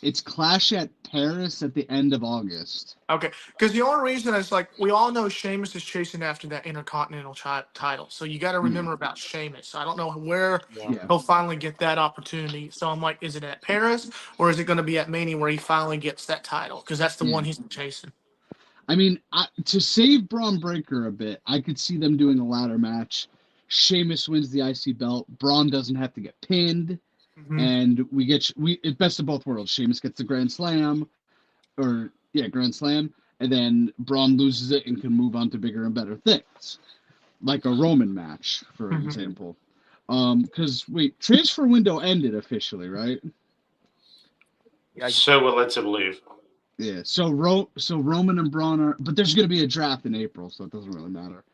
It's Clash at Paris at the end of August. Okay, because the only reason is like we all know Sheamus is chasing after that Intercontinental title, so you got to remember about Sheamus. I don't know where he'll finally get that opportunity. So I'm like, is it at Paris or is it going to be at Mania where he finally gets that title? Because that's the one he's chasing. I mean, to save Braun Breaker a bit, I could see them doing a ladder match. Sheamus wins the IC belt. Braun doesn't have to get pinned. Mm-hmm. And we get best of both worlds. Sheamus gets the Grand Slam, Grand Slam, and then Braun loses it and can move on to bigger and better things, like a Roman match, for example. Because transfer window ended officially, right? So we're led to believe. Yeah. So Roman and Braun are, but there's going to be a draft in April, so it doesn't really matter.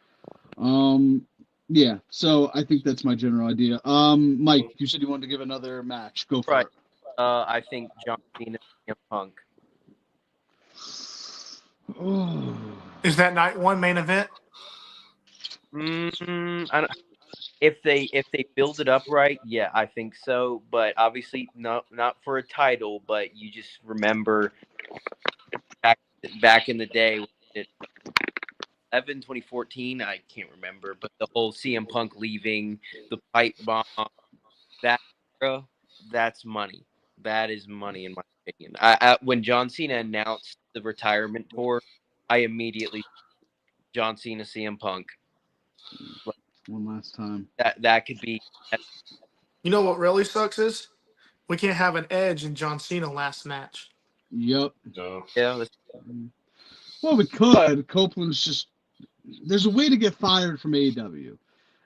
Yeah, so I think that's my general idea. Mike, you said you wanted to give another match. Go for it. I think John Cena and Punk. Is that night one main event? If they build it up right, yeah, I think so. But obviously, not for a title. But you just remember back in the day. 2014, I can't remember, but the whole CM Punk leaving, the pipe bomb, that era, that's money. That is money in my opinion. When John Cena announced the retirement tour, I immediately John Cena, CM Punk. One last time. That could be. You know what really sucks is we can't have an Edge and John Cena last match. Yep. No. Yeah. Well, we could. Copeland's just. There's a way to get fired from AEW,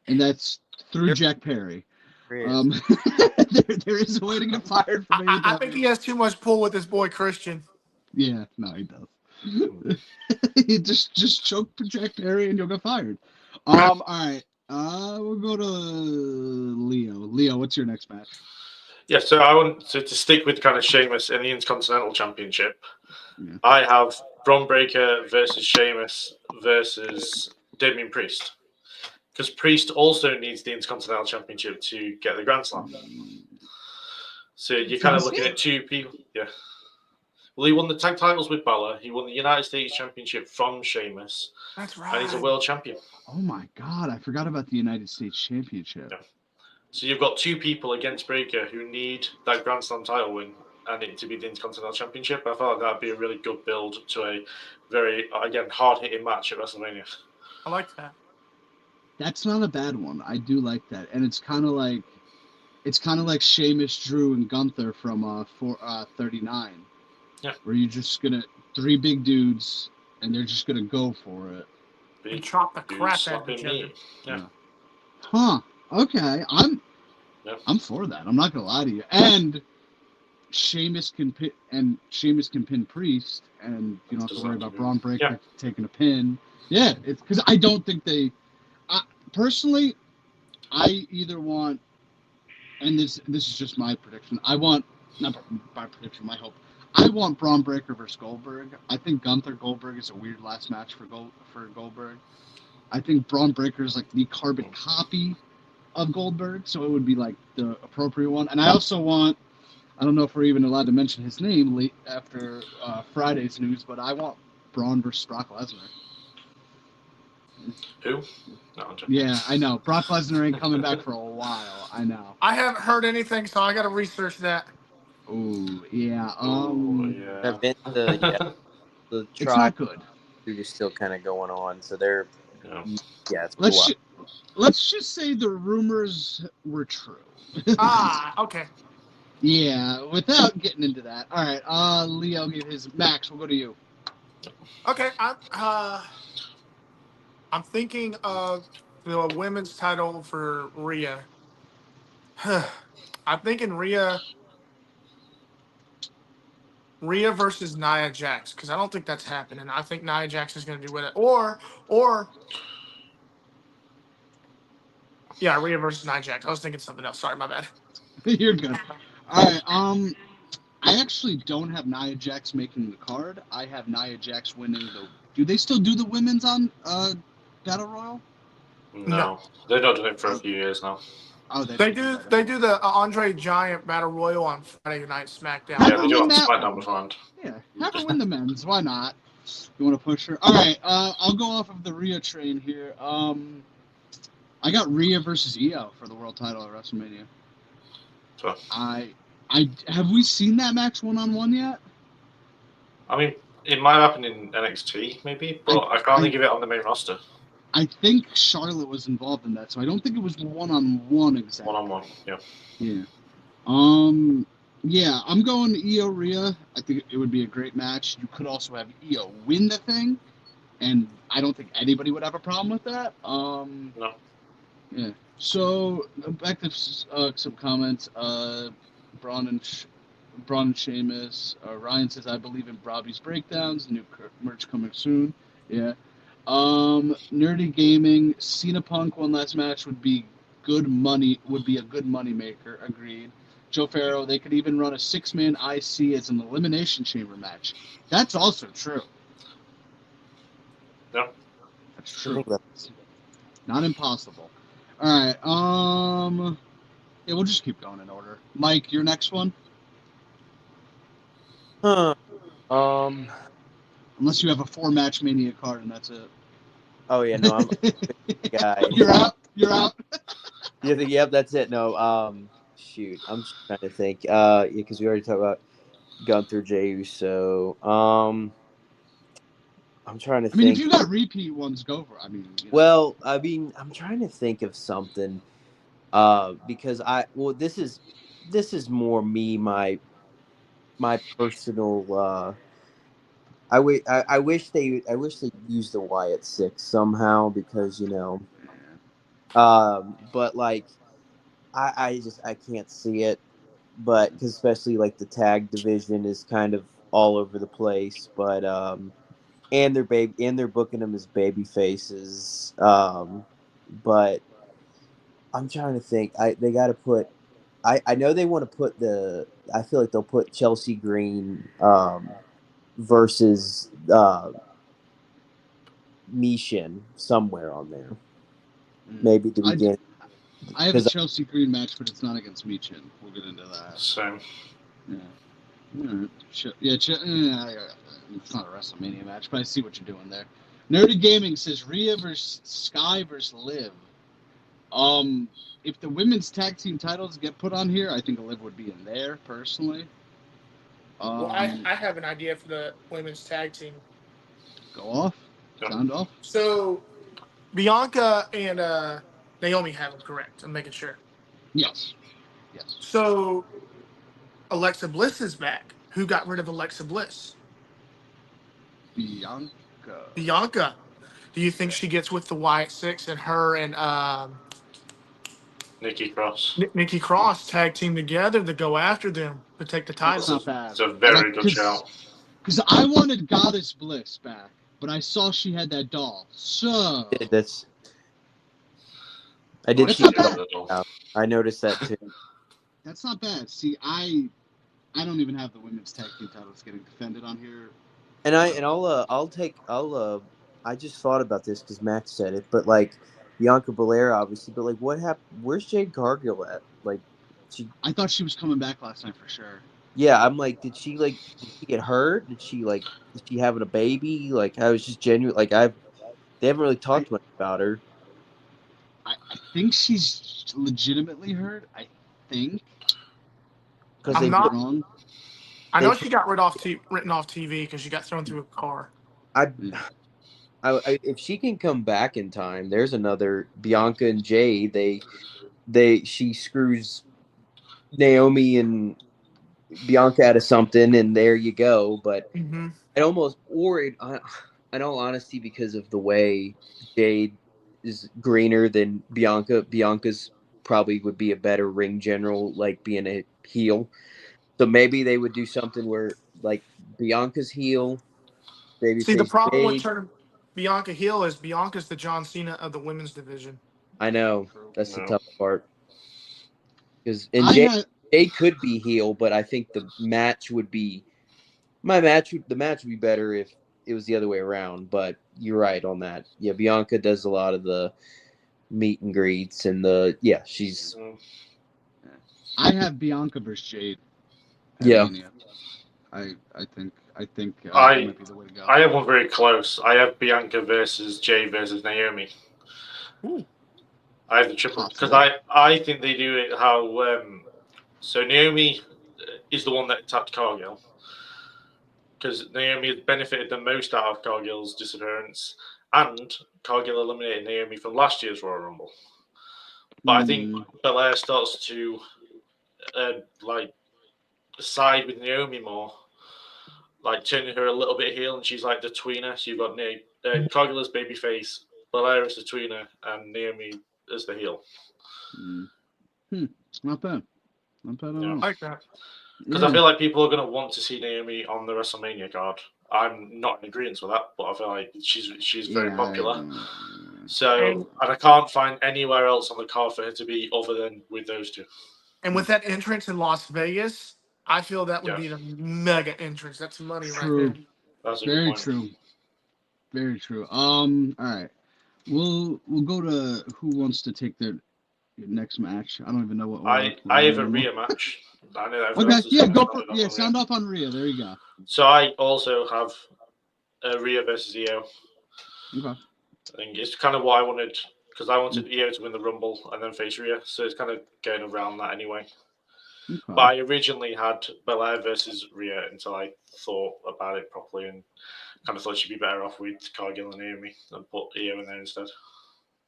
and that's through Jack Perry. There is a way to get fired from AEW. I think he has too much pull with his boy Christian. Yeah, no, he does. He just choke for Jack Perry, and you'll get fired. All right. We'll go to Leo. Leo, what's your next match? Yeah, so I want to stick with kind of Sheamus in the Intercontinental Championship. Yeah. I have Braun Breaker versus Sheamus versus Damian Priest. Because Priest also needs the Intercontinental Championship to get the Grand Slam. So you're kind of looking at two people. Yeah. Well, he won the tag titles with Balor. He won the United States Championship from Sheamus. That's right. And he's a world champion. Oh, my God. I forgot about the United States Championship. Yeah. So you've got two people against Breaker who need that Grand Slam title win and it to be the Intercontinental Championship. I thought that would be a really good build to a very, again, hard-hitting match at WrestleMania. I like that. That's not a bad one. I do like that. And it's kind of like Sheamus, Drew, and Gunther from 39. Yeah. Where you're just going to, three big dudes, and they're just going to go for it. And chop the crap out of each other. Yeah. Huh. Okay. I'm for that. I'm not going to lie to you. And Sheamus can pin Priest, and you don't have to worry about Braun Breaker taking a pin. Yeah, it's because I don't think they. Personally, I either want, and this is just my prediction. I want not my prediction, my hope. I want Braun Breaker versus Goldberg. I think Gunther Goldberg is a weird last match for Goldberg. I think Braun Breaker is like the carbon copy of Goldberg, so it would be like the appropriate one. And I also want, I don't know if we're even allowed to mention his name late after Friday's news, but I want Braun versus Brock Lesnar. Who? No, I'm joking. Yeah, I know. Brock Lesnar ain't coming back for a while. I know. I haven't heard anything, so I got to research that. Oh yeah. Oh, yeah. Vince, the It's trial not good. is still kind of going on, so they're Yeah. it's cool. Let's just say the rumors were true. Okay. Yeah, without getting into that. All right. Leo gave his Max. We'll go to you. Okay, I'm thinking of the women's title for Rhea. I'm thinking Rhea versus Nia Jax, because I don't think that's happening. I think Nia Jax is going to do with it, or yeah, Rhea versus Nia Jax. I was thinking something else. Sorry, my bad. You're good. All right. I actually don't have Nia Jax making the card. I have Nia Jax winning the. Do they still do the women's on Battle Royal? No, they've not done it for a few years now. Oh, They do the Andre Giant Battle Royal on Friday Night SmackDown. Have Yeah, her they do win on that SmackDown one. beforehand. Yeah, have her win the men's. Why not? You want to push her? All right. I'll go off of the Rhea train here. I got Rhea versus Io for the world title at WrestleMania. So, I have we seen that match 1-on-1 yet? I mean, it might happen in NXT, maybe, but I can't think of it on the main roster. I think Charlotte was involved in that, so I don't think it was 1-on-1 exactly. 1-on-1, yeah. Yeah. Yeah, I'm going Io Rhea. I think it would be a great match. You could also have Io win the thing, and I don't think anybody would have a problem with that. No. Yeah. So back to some comments. Braun and Sheamus. Ryan says, "I believe in Robbie's breakdowns. New merch coming soon." Yeah. Nerdy Gaming. Cena Punk one last match would be good money. Would be a good money maker. Agreed. Joe Farrow. They could even run a 6-man IC as an elimination chamber match. That's also true. Yeah. That's true. Not impossible. All right. Yeah, we'll just keep going in order. Mike, your next one. Unless you have a 4-match Mania card and that's it. Oh yeah, no, I'm a guy. You're out. You're out. Yep, that's it. No, shoot, I'm just trying to think. Yeah, because we already talked about Gunther, Jey Uso. I'm trying to think. I mean, if you got repeat ones, go for it. I mean, well, I mean, I'm trying to think of something. Because this is more me, my personal. I wish they used the Wyatt Six somehow because but like I can't see it, but because especially like the tag division is kind of all over the place, but and they're booking them as baby faces, but I'm trying to think. They got to put. I know they want to put I feel like they'll put Chelsea Green versus Mishin somewhere on there. Maybe to begin. I have a Chelsea Green match, but it's not against Michin. We'll get into that. Same. Yeah. It's not a WrestleMania match, but I see what you're doing there. Nerdy Gaming says Rhea versus Sky versus Liv. If the women's tag team titles get put on here, I think Liv would be in there personally. Well, I have an idea for the women's tag team. Go off. Sound off. So Bianca and Naomi have them correct. I'm making sure. Yes. So Alexa Bliss is back. Who got rid of Alexa Bliss? Bianca. Do you think she gets with the Wyatt Six and her and Nikki Cross. Nikki Cross tag team together to go after them to take the title? That's not bad. It's a very good shout. Because I wanted Goddess Bliss back, but I saw she had that doll. So I did see that. I noticed that too. That's not bad. See, I don't even have the women's tag team titles getting defended on here. And I just thought about this because Max said it, but like Bianca Belair obviously, but like what happened? Where's Jade Cargill at? Like I thought she was coming back last night for sure. Yeah, I'm like, did she get hurt? Did she having a baby? Like I was just genuine. Like They haven't really talked much about her. I think she's legitimately hurt. I think. Because I I'm could they be not. wrong. I they know she got written off TV because she got thrown through a car. I, Yeah. if she can come back in time, there's another Bianca and Jay. She screws Naomi and Bianca out of something, and there you go. But Mm-hmm. it almost, or it, in all honesty, because of the way Jade is greener than Bianca. Bianca's probably would be a better ring general, like being a heel. So maybe they would do something where like Bianca's heel, See, the babyface problem with Jade. turning Bianca heel is Bianca's the John Cena of the women's division. I know that's the No. tough part because and I had Jade could be heel, but I think the match would be the match would be better if it was the other way around. But you're right on that. Yeah, Bianca does a lot of the meet and greets and she's Mm. I have Bianca versus Jade at yeah. Mania. I think that I might be the way to go. I have one very close. I have Bianca versus Jay versus Naomi. Ooh. I have the triple because Possible. I think they do it how so Naomi is the one that attacked Cargill because Naomi had benefited the most out of Cargill's disappearance, and Cargill eliminated Naomi from last year's Royal Rumble. But I think Hmm. Belair starts to like side with Naomi more, like turning her a little bit heel, and she's like the tweener. So you've got Cargill as babyface, Belair as the tweener, and Naomi as the heel. Hmm. Hmm. Not bad. Not bad at Yeah, all. I like that. because I Yeah. feel like people are going to want to see Naomi on the WrestleMania card. I'm not in agreement with that, but I feel like she's very Yeah. popular. So, And and I can't find anywhere else on the card for her to be other than with those two. with that entrance in Las Vegas, I feel that would Yeah, be the mega entrance. That's money right there. True. that's a good Very point. true. Very true. All right. We'll go to who wants to take their next match. I don't even know what order we're I in have a anymore. Rhea match. I know everyone Okay. else is Yeah. going to Go sound for it off yeah. on Rhea. Sound off on Rhea. There you go. So I also have Rhea versus Io. Okay. I think it's kind of what I wanted because I wanted Io to win the Rumble and then face Rhea. So it's kind of going around that anyway. But Okay. I originally had Belair versus Rhea until I thought about it properly and kind of thought she'd be better off with Cargill and Naomi and put Io in there instead.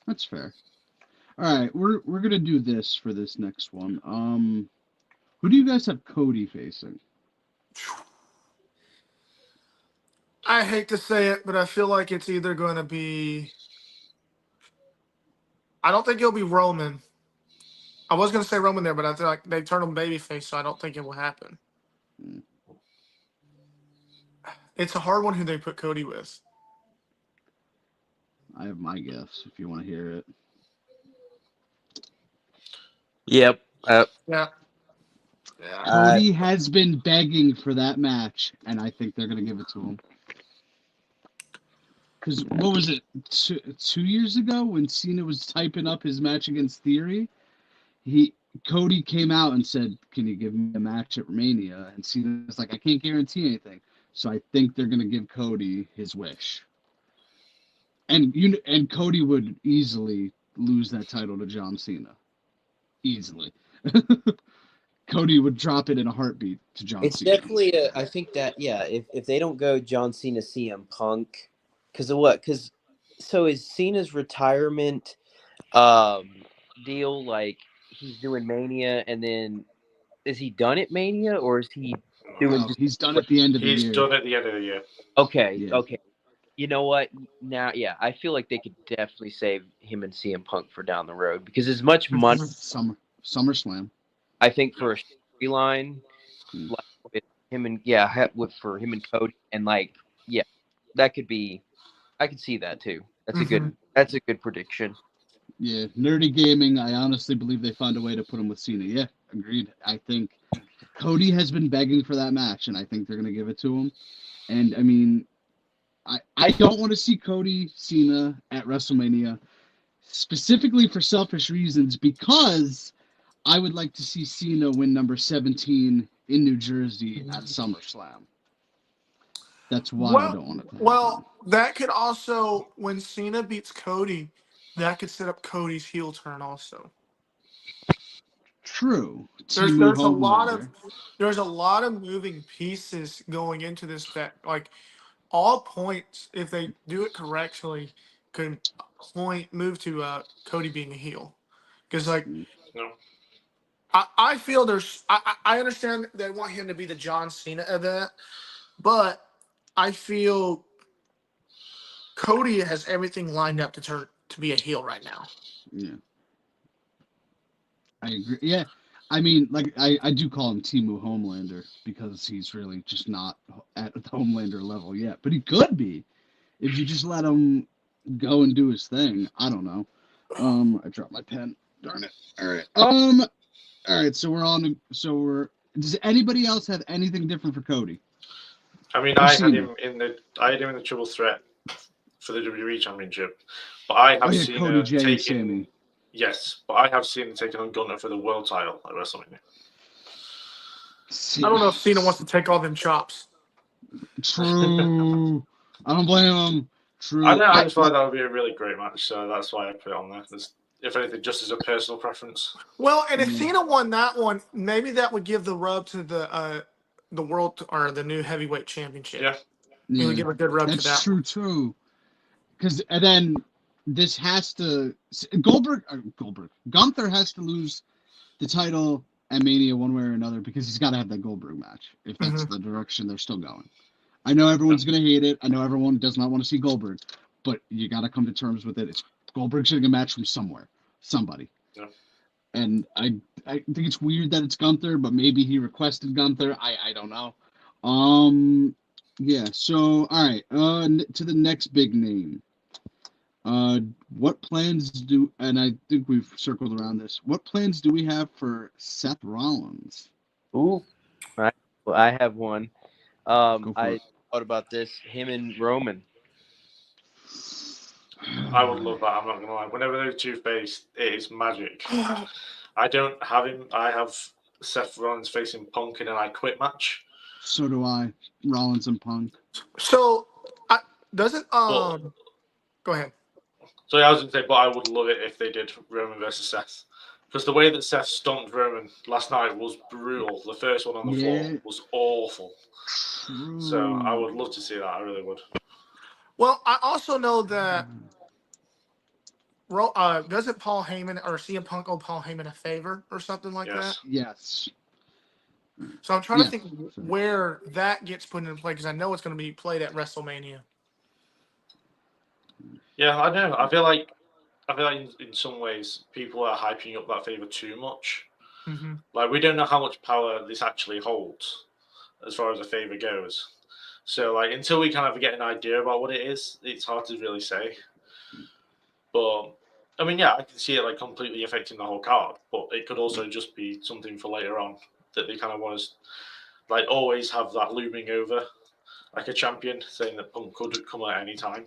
That's fair. All right. We're gonna do this for this next one. Who do you guys have Cody facing? I hate to say it, but I feel like it's either going to be. I don't think it'll be Roman. I was going to say Roman there, but I feel like they turned him babyface, so I don't think it will happen. Hmm. It's a hard one who they put Cody with. I have my guess if you want to hear it. Yep. Yeah. Yeah. Cody has been begging for that match, and I think they're gonna give it to him. Because what was it, 2 years ago when Cena was typing up his match against Theory? Cody came out and said, "Can you give me a match at Romania?" And Cena was like, "I can't guarantee anything." So I think they're gonna give Cody his wish. And Cody would easily lose that title to John Cena. Easily. Cody would drop it in a heartbeat to John It's Cena. definitely I think that if they don't go John Cena CM Punk because of what? Because so is Cena's retirement deal like he's doing Mania and then is he done at Mania or is he doing No, just he's done at the end of the He's year. done at the end of the year. okay, Yeah. okay. You know what? Now, yeah, I feel like they could definitely save him and CM Punk for down the road because as much money SummerSlam. I think for a storyline, Hmm. like with him and for him and Cody and like that could be. I could see that too. That's a good. Mm-hmm. That's a good prediction. Yeah, Nerdy Gaming, I honestly believe they found a way to put him with Cena. Yeah, agreed. I think Cody has been begging for that match, and I think they're going to give it to him. And, I mean, I don't want to see Cody Cena at WrestleMania, specifically for selfish reasons, because I would like to see Cena win number 17 in New Jersey at SummerSlam. That's why I don't want it to happen. Well, that could also, when Cena beats Cody, that could set up Cody's heel turn also. True. There's Timu a lot of Homelander. moving pieces going into this that like all points, if they do it correctly, could move to Cody being a heel. Because like No. I feel I understand they want him to be the John Cena event, but I feel Cody has everything lined up to be a heel right now. Yeah. I agree. Yeah. I mean, like, I do call him Timu Homelander because he's really just not at the Homelander level yet. But he could be if you just let him go and do his thing. I don't know. I dropped my pen. Darn it. All right. All right. So we're on. So we're. Does anybody else have anything different for Cody? I mean, I had him in the triple threat for the WWE Championship, but I have seen Cody, her Jay, and Sammy. taking. Yes, but I have seen him taking on Gunner for the world title at WrestleMania. I don't know if Cena wants to take all them chops. True. I don't blame him. True. I just thought that would be a really great match, so that's why I put it on there. If anything, just as a personal preference. Well, and if Cena won that one, maybe that would give the rub to the world or the new heavyweight championship. Yeah. It would give a good rub to that. That's true too. Because then this has to Gunther has to lose the title at Mania one way or another because he's got to have that Goldberg match if that's the direction they're still going. I know everyone's gonna hate it. I know everyone does not want to see Goldberg, but you got to come to terms with it. It's Goldberg's getting a match from somebody. Yeah. And I think it's weird that it's Gunther, but maybe he requested Gunther. I don't know. Yeah. So all right. To the next big name. What plans and I think we've circled around this. What plans do we have for Seth Rollins? Ooh, right. Well, I have one. I thought about this. Him and Roman. I would love that. I'm not gonna lie. Whenever those two face, it is magic. I don't have him. I have Seth Rollins facing Punk in an I Quit match. So do I. Rollins and Punk. So, doesn't go ahead. So I was going to say, but I would love it if they did Roman versus Seth. Because the way that Seth stomped Roman last night was brutal. The first one on the floor was awful. So I would love to see that. I really would. Well, I also know that doesn't Paul Heyman or CM Punk owe Paul Heyman a favor or something like that? Yes. So I'm trying to think where that gets put into play because I know it's going to be played at WrestleMania. Yeah, I know. I feel like in some ways people are hyping up that favor too much. Mm-hmm. Like we don't know how much power this actually holds as far as a favor goes. So like until we kind of get an idea about what it is, it's hard to really say. But I mean, yeah, I can see it like completely affecting the whole card. But it could also just be something for later on that they kind of want to like always have that looming over, like a champion saying that Punk could come at any time.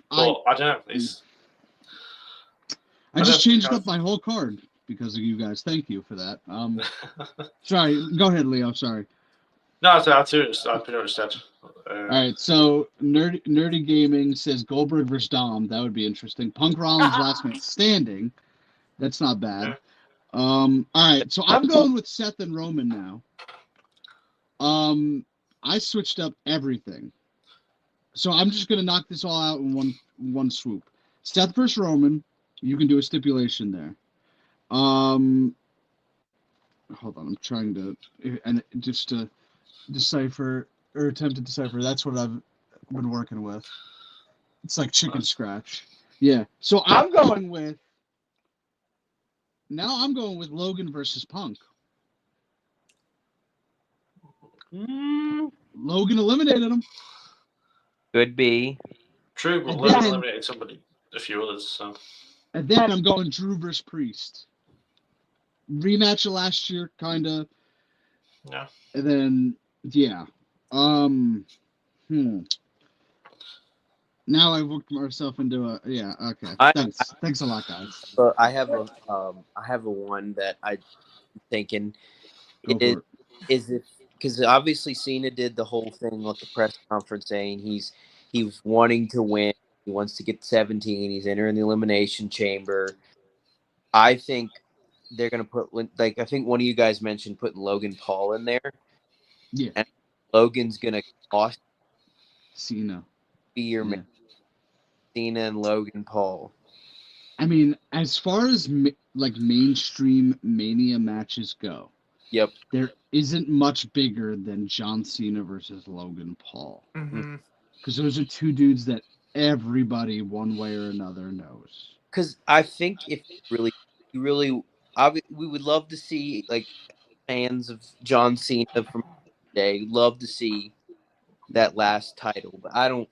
But I don't know. I just changed up my whole card because of you guys. Thank you for that. Sorry. Go ahead, Leo. Sorry. No, I pretty much said. All right. So Nerdy Gaming says Goldberg versus Dom. That would be interesting. Punk Rollins last man standing. That's not bad. Yeah. All right. So I'm going with Seth and Roman now. I switched up everything. So I'm just gonna knock this all out in one swoop. Seth versus Roman, you can do a stipulation there. Hold on, I'm trying to just to decipher or attempt to decipher. That's what I've been working with. It's like chicken scratch. Yeah. So I'm going with Logan versus Punk. Logan eliminated him. Could be. True, but Logan eliminated a few others. So. And then I'm going Drew versus Priest. Rematch of last year, kind of. Yeah. And then, yeah. Now I've worked myself into a okay. Thanks a lot, guys. So I have a one that I'm thinking is if because obviously Cena did the whole thing at the press conference saying he was wanting to win. He wants to get 17. He's entering the elimination chamber. I think they're gonna put I think one of you guys mentioned putting Logan Paul in there. Yeah. And Logan's gonna cost Cena. be your Yeah. Cena and Logan Paul. I mean, as far as mainstream Mania matches go, Yep. there isn't much bigger than John Cena versus Logan Paul. Mm-hmm. Because those are two dudes that everybody, one way or another, knows. Because I think if we would love to see fans of John Cena from today love to see that last title, but I don't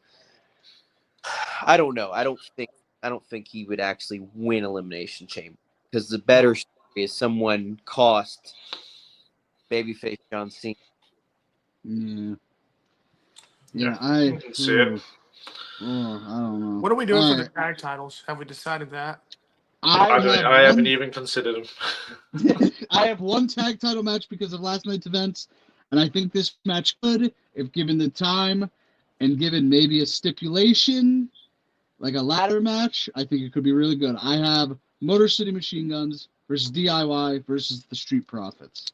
know. I don't think he would actually win Elimination Chamber because the better story is someone cost babyface John Cena. Yeah. Yeah, I can see it. I don't know. What are we doing All for the right. tag titles? Have we decided that? I haven't even considered them. I have one tag title match because of last night's events, and I think this match could, if given the time and given maybe a stipulation, like a ladder match, I think it could be really good. I have Motor City Machine Guns versus DIY versus the Street Profits.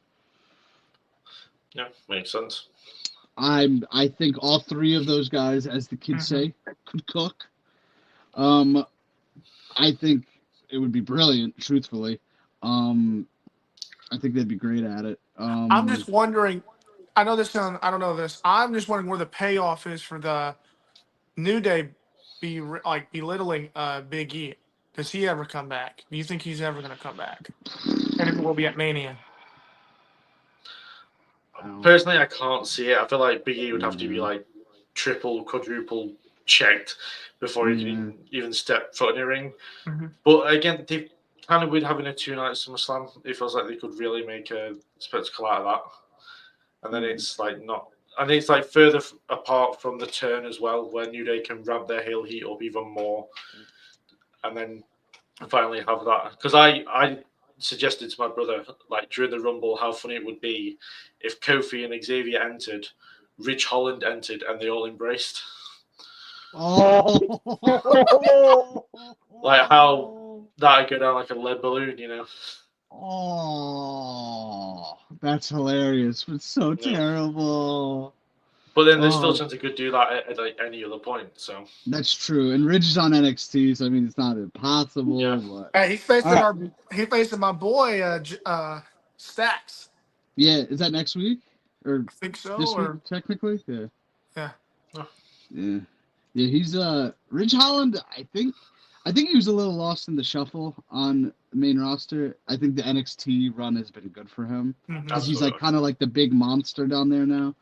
Yeah, makes sense. I think all three of those guys, as the kids say, could cook. I think it would be brilliant, truthfully. I think they'd be great at it. I'm just wondering. I don't know this. I'm just wondering where the payoff is for the New Day belittling Big E. Does he ever come back? Do you think he's ever going to come back? And it will be at Mania. Personally, I can't see it. I feel like Big E would have to be like triple, quadruple checked before he can even step foot in the ring. Mm-hmm. But again, they kind of weird having a 2-night SummerSlam. It feels like they could really make a spectacle out of that. And then it's like not, and it's like further apart from the turn as well, where New Day can ramp their heel heat up even more, and then finally have that. Because I suggested to my brother, like during the Rumble, how funny it would be if Kofi and Xavier entered, Ridge Holland entered, and they all embraced. Oh, like how that'd go down like a lead balloon, you know? Oh, that's hilarious, but so terrible. But then there's still a chance they could do that at like any other point. So that's true. And Ridge is on NXT, so I mean it's not impossible. Yeah. But Hey, he's facing my boy Stacks. yeah, is that next week or I think so. this week technically? Yeah. Yeah. Yeah. Yeah, he's Ridge Holland, I think he was a little lost in the shuffle on the main roster. I think the NXT run has been good for him because he's like kind of like the big monster down there now.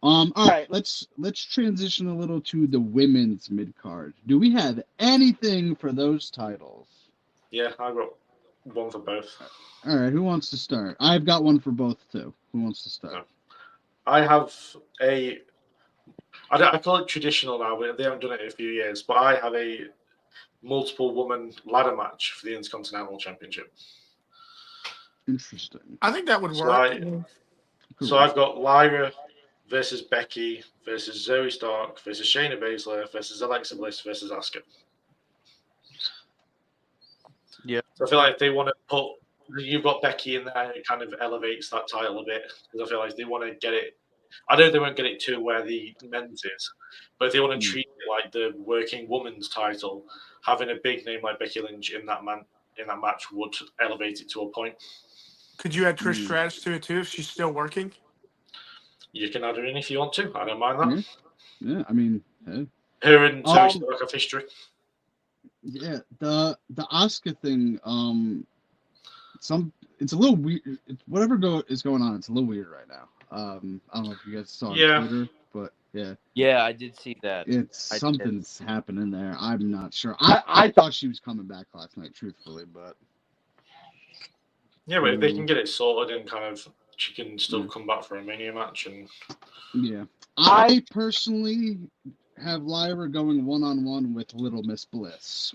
All right, let's transition a little to the women's mid card. Do we have anything for those titles? Yeah, I got one for both. All right, who wants to start? I've got one for both too. Who wants to start? No. I have I call it traditional now, but they haven't done it in a few years. But I have a multiple woman ladder match for the Intercontinental Championship. Interesting. I think that would work. So I've got Lyra versus Becky versus Zoe Stark versus Shayna Baszler versus Alexa Bliss versus Asuka. Yeah. So I feel like if they want to put, you've got Becky in there, it kind of elevates that title a bit because I feel like they want to get it. I know they won't get it to where the men's is, but if they want to treat it like the working woman's title, having a big name like Becky Lynch in that match would elevate it to a point. Could you add Trish Stratus to it too if she's still working? You can add her in if you want to. I don't mind that. Yeah, I mean, hey. Her and Zoe Stark have history. Yeah, the Asuka thing. It's a little weird. Whatever is going on, it's a little weird right now. I don't know if you guys saw on Twitter, but yeah. Yeah, I did see that. Something's happening there. I'm not sure. I thought she was coming back last night, truthfully, but yeah, but if they can get it sorted and kind of she can still come back for a Mania match and yeah. I personally have Lyra going 1-on-1 with Little Miss Bliss.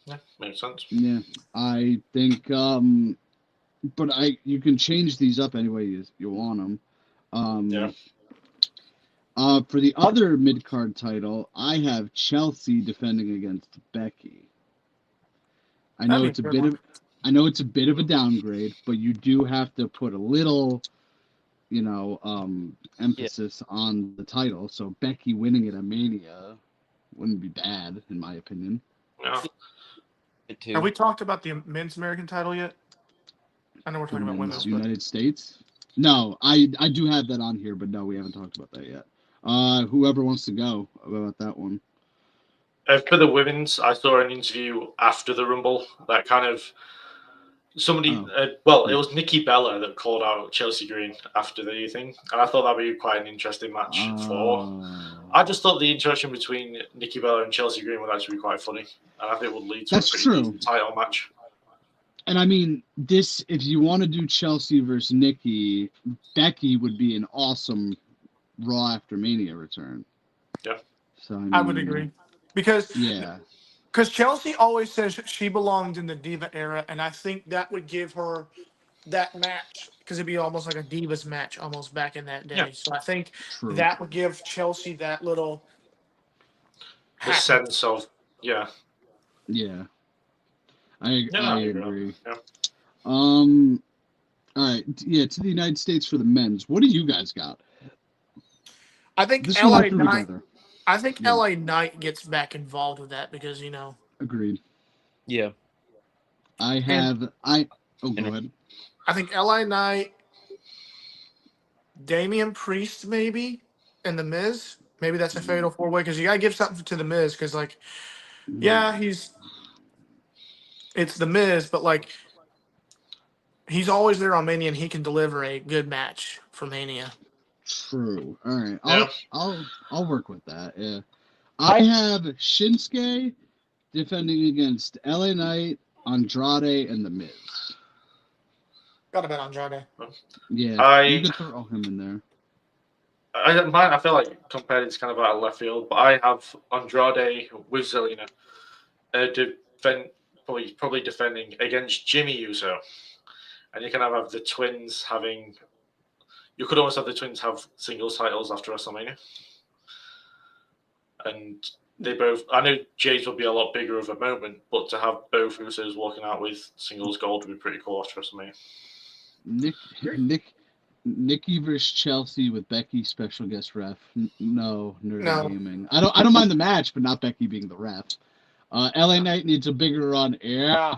Yeah, makes sense. Yeah, I think, but you can change these up any way you want them. Yeah. For the other mid card title, I have Chelsea defending against Becky. I know That'd it's a be a bit good of a downgrade, but you do have to put a little, emphasis on the title. So Becky winning it at Mania wouldn't be bad, in my opinion. Yeah. It too. Have we talked about the men's American title yet? I know we're The talking about men's women's, but United States. No, I do have that on here, but no, we haven't talked about that yet. Whoever wants to go about that one. For the women's, I saw an interview after the Rumble that kind of somebody. It was Nikki Bella that called out Chelsea Green after the thing, and I thought that'd be quite an interesting match for. I just thought the interaction between Nikki Bella and Chelsea Green would actually be quite funny, and I think it would lead to That's a pretty true. decent title match. And I mean, if you want to do Chelsea versus Nikki, Becky would be an awesome Raw after Mania return. Yeah. So I would agree because Chelsea always says she belonged in the Diva era, and I think that would give her that match because it'd be almost like a Divas match almost back in that day. Yeah. So I think True. that would give Chelsea that little The sense of Yeah. I agree. Yeah. All right. Yeah, to the United States for the men's. What do you guys got? I think This one LA I threw Knight. together. I think LA Knight gets back involved with that because Agreed. Yeah. Go ahead. I think LA Knight, Damian Priest maybe, and the Miz. Maybe that's a fatal 4-way because you gotta give something to the Miz because it's the Miz, but he's always there on Mania and he can deliver a good match for Mania. True. All right. I'll work with that. Yeah. I have Shinsuke defending against LA Knight, Andrade, and the Miz. Got a bet Andrade. Yeah, you could throw him in there. I feel like compared it's kind of out of left field, but I have Andrade with Zelina probably defending against Jimmy Uso, and you can have the twins having. You could almost have the twins have singles titles after WrestleMania, and they both. I know Jay's will be a lot bigger of a moment, but to have both Usos walking out with singles gold would be pretty cool after WrestleMania. Nikki versus Chelsea with Becky special guest ref. No, Nerd Gaming. I don't mind the match, but not Becky being the ref. LA Knight needs a bigger run. Yeah.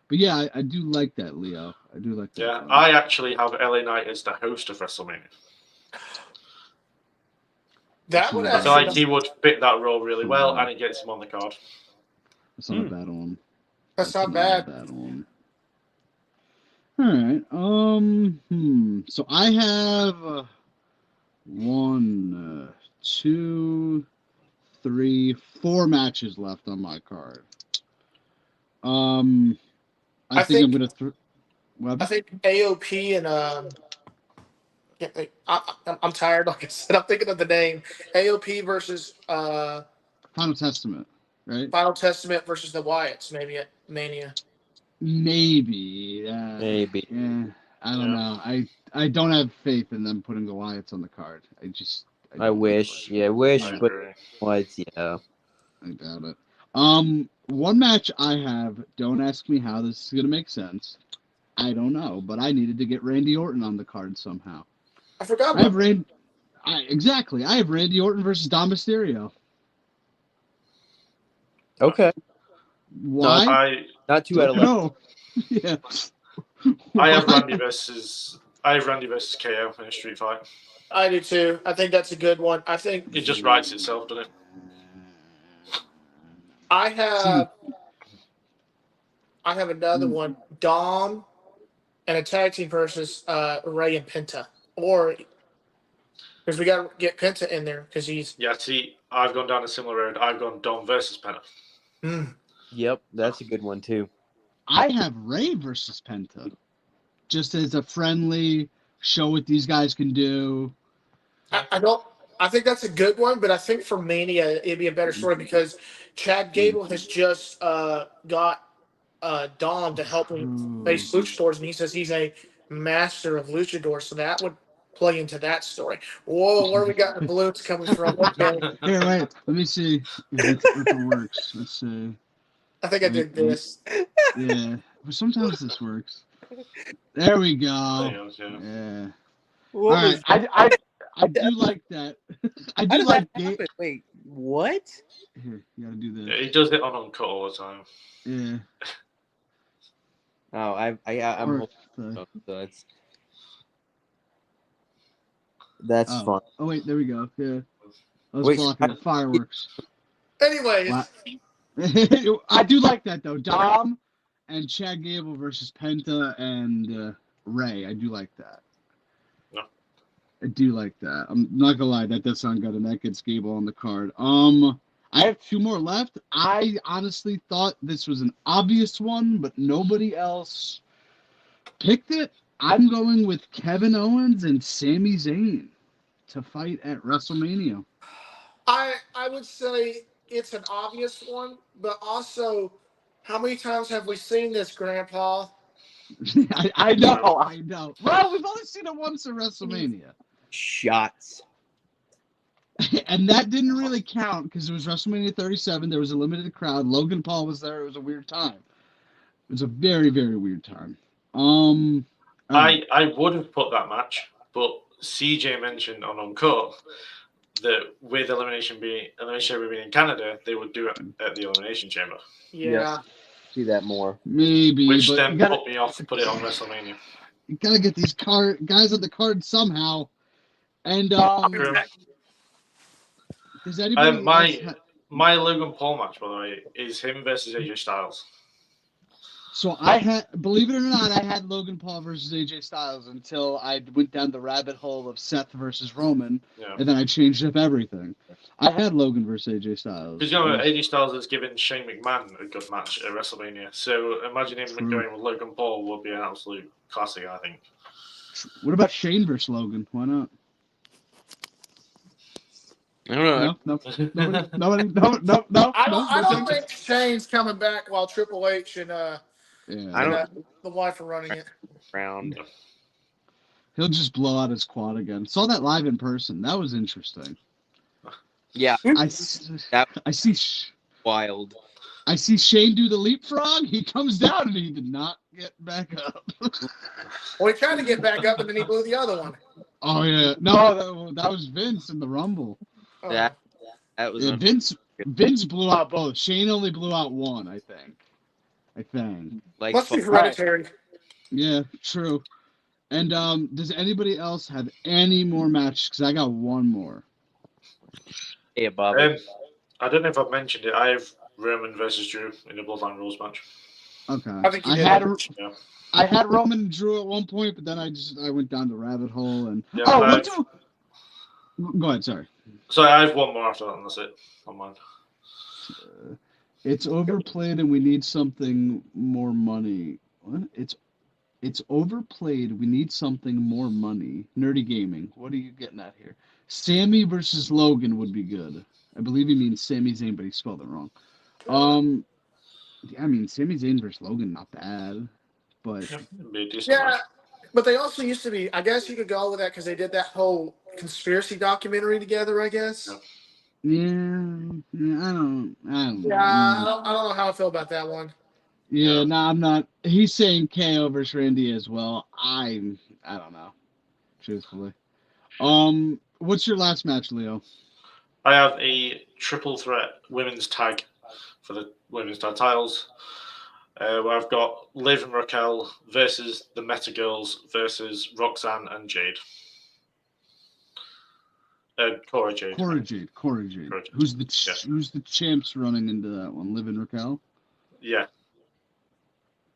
But yeah, I do like that, Leo. I do like that. Yeah, I actually have LA Knight as the host of WrestleMania. That would I feel like he would fit that role really well, and it gets him on the card. That's not a bad one. That's not bad. All right. So I have 1, 2, 3, 4 matches left on my card. I think I'm gonna. I think AOP and I'm tired. Like I said, I'm thinking of the name AOP versus Final Testament, right? Final Testament versus the Wyatts, maybe at Mania. Maybe. Yeah, I don't know. I don't have faith in them putting the Wyatts on the card. I wish. Yeah, but Wyatts, yeah. I doubt it. One match I have. Don't ask me how this is gonna make sense. I don't know, but I needed to get Randy Orton on the card somehow. I forgot. I have Randy Orton versus Dom Mysterio. Okay. Why? Not 2 out of 11. Yeah. I have Randy versus KO in a street fight. I do too. I think that's a good one. I think it just writes itself, doesn't it? I have another one. Dom and a tag team versus Ray and Penta, or because we got to get Penta in there because he's. Yeah, see, I've gone down a similar road. I've gone Dom versus Penta. Yep, that's a good one too. I have Ray versus Penta, just as a friendly show what these guys can do. I think that's a good one, but I think for Mania it'd be a better story because Chad Gable has just got Dom to help him face luchadors, and he says he's a master of luchadors, so that would play into that story. Whoa, where we got the balloons coming from? Okay, Here, wait. Let me see if it works. Let's see. I think I did this. Yeah, but sometimes this works. There we go. There you go, yeah. Yeah. What All was? right. I do like that. I How do did like that it. happen? Wait, what? Here, you gotta do Yeah, this. he does it on Uncut all the time. Yeah. Oh, I'm Or holding the, so that's oh. fun. Oh wait, there we go. Yeah. I was Wait, so blocking it. Fireworks. Anyways, What? I do like that though. Dom and Chad Gable versus Penta and Ray. I do like that. No. I do like that. I'm not gonna lie, that does sound good, and that gets Gable on the card. I have two more left. I honestly thought this was an obvious one, but nobody else picked it. I'm going with Kevin Owens and Sami Zayn to fight at WrestleMania. I would say it's an obvious one, but also, how many times have we seen this, Grandpa? I know. Well, we've only seen it once at WrestleMania. shots. And that didn't really count because it was WrestleMania 37. There was a limited crowd. Logan Paul was there. It was a weird time. It was a very, very weird time. I would have put that match, but CJ mentioned on Uncut that with Elimination Chamber being in Canada, they would do it at the Elimination Chamber. Yeah. Yes. See that more. maybe, Which but then you gotta, put me off to put it on WrestleMania. you gotta get these guys on the card somehow. And True. does anybody My Logan Paul match, by the way, is him versus AJ Styles. So believe it or not, I had Logan Paul versus AJ Styles until I went down the rabbit hole of Seth versus Roman, Yeah. and then I changed up everything. I had Logan versus AJ Styles. Because AJ Styles has given Shane McMahon a good match at WrestleMania, so imagine him going with Logan Paul would be an absolute classic, I think. What about Shane versus Logan? Why not? I don't know. No. I don't think Shane's coming back while Triple H and Yeah. the wife are running it. Round. He'll just blow out his quad again. Saw that live in person. That was interesting. Yeah, I see. wild. I see Shane do the leapfrog. He comes down and he did not get back up. Well, he tried to get back up and then he blew the other one. Oh yeah, no, that was Vince in the Rumble. Oh. That was Vince blew out both. Shane only blew out one, I think. like Must be hereditary. Yeah, true. And does anybody else have any more matches? Because I got one more. Hey, Bob. I don't know if I've mentioned it. I have Roman versus Drew in the Bloodline Rules match. Okay. I think I had Roman and Drew at one point, but then I went down the rabbit hole and go ahead. Sorry. So I have one more after that, and that's it on mine. It's overplayed, and we need something more money. What? It's overplayed. We need something more money. Nerdy Gaming. What are you getting at here? Sammy versus Logan would be good. I believe he means Sami Zayn, but he spelled it wrong. I mean, Sami Zayn versus Logan, not bad, but yeah, but they also used to be. I guess you could go with that because they did that whole conspiracy documentary together. I guess. Yeah, I don't Yeah, I don't know how I feel about that one. Yeah, no, I'm not. He's saying KO versus Randy as well. I don't know, truthfully. What's your last match, Leo? I have a triple threat women's tag for the women's tag titles. Where I've got Liv and Raquel versus the Meta Girls versus Roxanne and Jade. Cora Jade. Cora Jade. Who's the champs running into that one? Liv and Raquel? Yeah.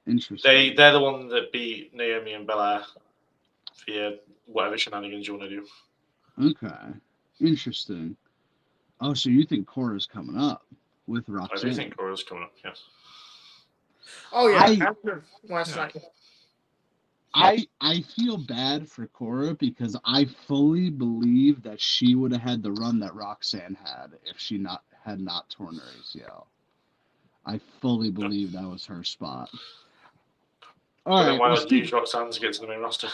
Interesting. They're the one that beat Naomi and Belair via whatever shenanigans you want to do. Okay. Interesting. Oh, so you think Cora's coming up with Roxanne? I do think Cora's coming up, yes. Oh, yeah. After last night. I feel bad for Cora because I fully believe that she would have had the run that Roxanne had if she had not torn her ACL. I fully believe that was her spot. All right. Then why not use Roxanne to get to the main roster?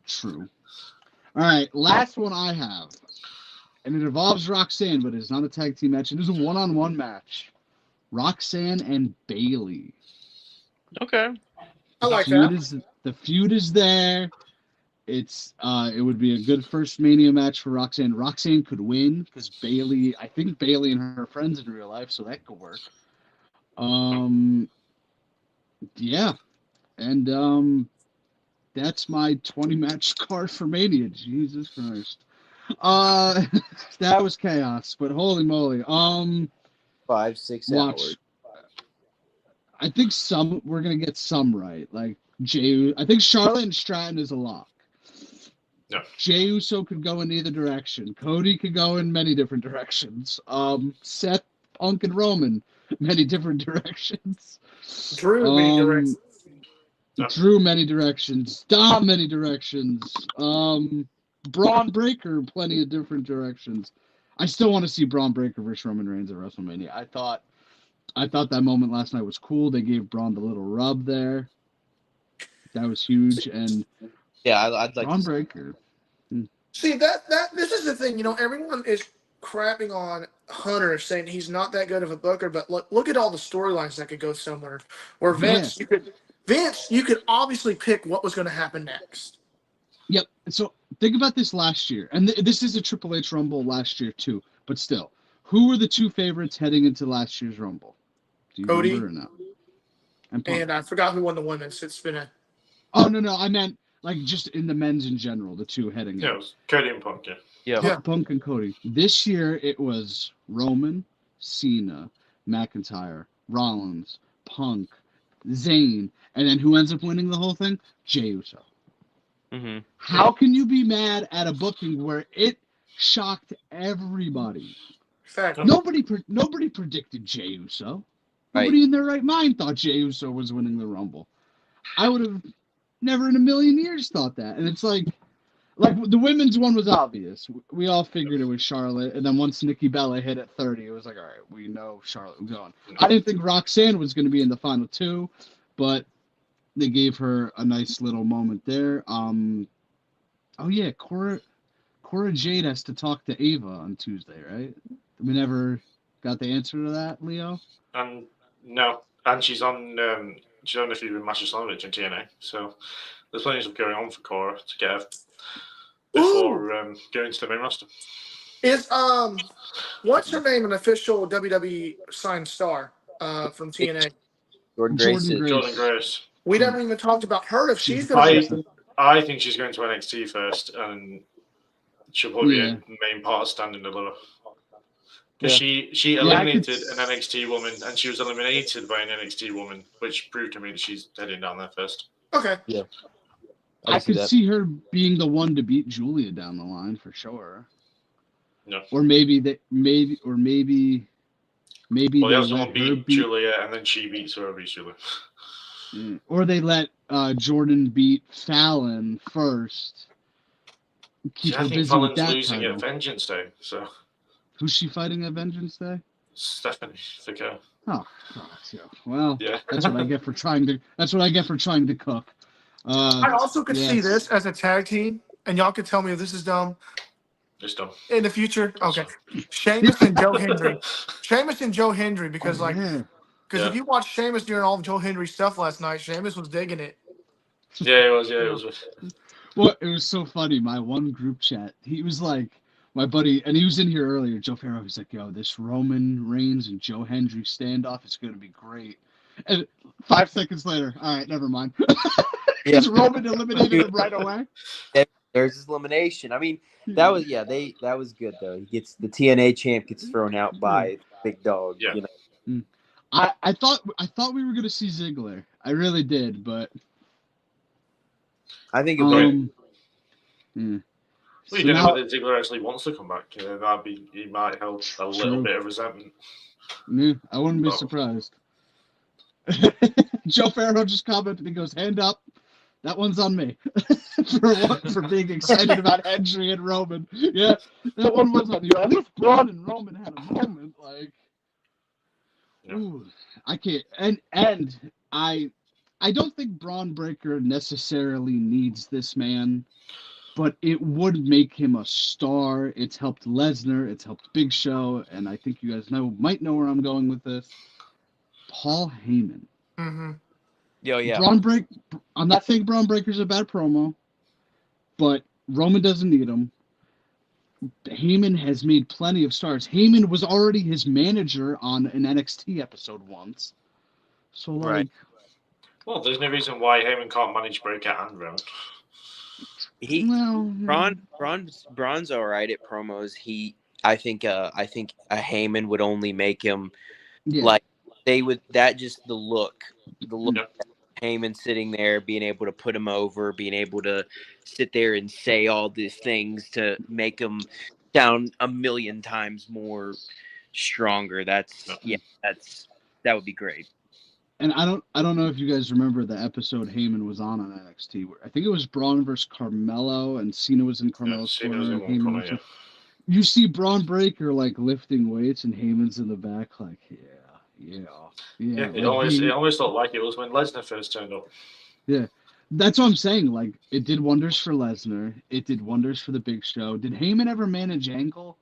True. All right, last one I have, and it involves Roxanne, but it's not a tag team match. It is a one-on-one match. Roxanne and Bailey. Okay. I like feud that. The feud is there. It would be a good first Mania match for Roxanne. Roxanne could win because I think Bailey and her friends in real life, so that could work. Yeah, and that's my 20 match card for Mania. Jesus Christ. That was chaos, but holy moly. 5-6 Watch. hours. I think we're gonna get some right. Like I think Charlotte and Stratton is a lock. Yeah. Jey Uso could go in either direction. Cody could go in many different directions. Seth, Punk, and Roman, many different directions. Drew many directions. Drew many directions. Dom many directions. Braun Breaker plenty of different directions. I still want to see Braun Breaker versus Roman Reigns at WrestleMania. I thought that moment last night was cool. They gave Braun the little rub there. That was huge. And yeah, I'd like Braun to Breaker. See that this is the thing. Everyone is crapping on Hunter, saying he's not that good of a booker. But look at all the storylines that could go somewhere. Where Vince, you could obviously pick what was going to happen next. Yep. So think about this last year, and this is a Triple H Rumble last year too. But still, who were the two favorites heading into last year's Rumble? Do you Cody remember or no? And I forgot who won the women's. It's been a. Oh no, I meant like just in the men's in general, the two heading in. Yeah, it was Cody and Punk. Yeah. Punk and Cody. This year it was Roman, Cena, McIntyre, Rollins, Punk, Zayn, and then who ends up winning the whole thing? Jey Uso. Mm-hmm. How can you be mad at a booking where it shocked everybody? Fact. Nobody predicted Jey Uso. Nobody in their right mind thought Jey Uso was winning the Rumble. I would have never in a million years thought that. And it's like the women's one was obvious. We all figured it was Charlotte. And then once Nikki Bella hit at 30, it was like, all right, we know Charlotte was going. I didn't think Roxanne was going to be in the final two, but they gave her a nice little moment there. Oh yeah, Cora Jade has to talk to Ava on Tuesday, right? We never got the answer to that, Leo. No, and she's on a few matches on in TNA, so there's plenty of stuff going on for Cora to get her before going to the main roster. Is what's her name? An official WWE signed star from TNA. Jordan Grace. We never even talked about her. If she's going to. I think she's going to NXT first, and she'll probably be a main part standing alone. Because she eliminated an NXT woman, and she was eliminated by an NXT woman, which proved to me that she's heading down there first. Okay. Yeah. I could see her being the one to beat Julia down the line for sure. No. Or maybe Well, they have let someone her beat Julia, and then she beats Julia. Or they let Jordan beat Fallon first. Keep her busy Fallon's with that losing title. at Vengeance Day, so. Who's she fighting at Vengeance Day? Stephanie Fico. Oh, God, yeah. Well, yeah. That's what I get for trying to cook. I also could see this as a tag team, and y'all could tell me if this is dumb. It's dumb. In the future, okay. Sheamus and Joe Hendry. Sheamus and Joe Hendry, because if you watched Sheamus during all of Joe Hendry's stuff last night, Sheamus was digging it. Yeah, it was. Yeah, it was. Well, it was so funny. My one group chat, he was like, my buddy, and he was in here earlier, Joe Farrow, he's like, yo, this Roman Reigns and Joe Hendry standoff is going to be great. And 5 seconds later, all right, never mind. Because Roman eliminated him right away. There's his elimination. I mean, that was good though. He gets the TNA champ gets thrown out by Big Dog. Yeah. You know? I thought we were gonna see Ziggler. I really did, but I think Well, yeah. you don't know whether Ziggler actually wants to come back. He might help a little bit of resentment. Yeah, I wouldn't be surprised. Joe Farrow just commented. He goes, "Hand up." That one's on me for being excited about Hendry and Roman. Yeah, that one was on you. At least Braun and Roman had a moment. Like, ooh, I can't. And I don't think Braun Breaker necessarily needs this man. but it would make him a star. It's helped Lesnar. It's helped Big Show. And I think you guys might know where I'm going with this. Paul Heyman. Mm-hmm. Yeah. I'm not saying Braun Breaker's a bad promo, but Roman doesn't need him. Heyman has made plenty of stars. Heyman was already his manager on an NXT episode once. So, like... Right. Well, there's no reason why Heyman can't manage Breaker and Roman. Braun's all right at promos. I think a Heyman would only make him like they would. That just the look. Yep. Heyman sitting there, being able to put him over, being able to sit there and say all these things to make him sound a million times more stronger. That would be great. And I don't know if you guys remember the episode Heyman was on NXT. Where I think it was Braun versus Carmelo, and Cena was in Carmelo's corner, and Heyman was in. You see Braun Breaker like lifting weights, and Heyman's in the back, like, yeah. It always looked like it was when Lesnar first turned up. Yeah, that's what I'm saying. Like, it did wonders for Lesnar. It did wonders for the Big Show. Did Heyman ever manage Angle?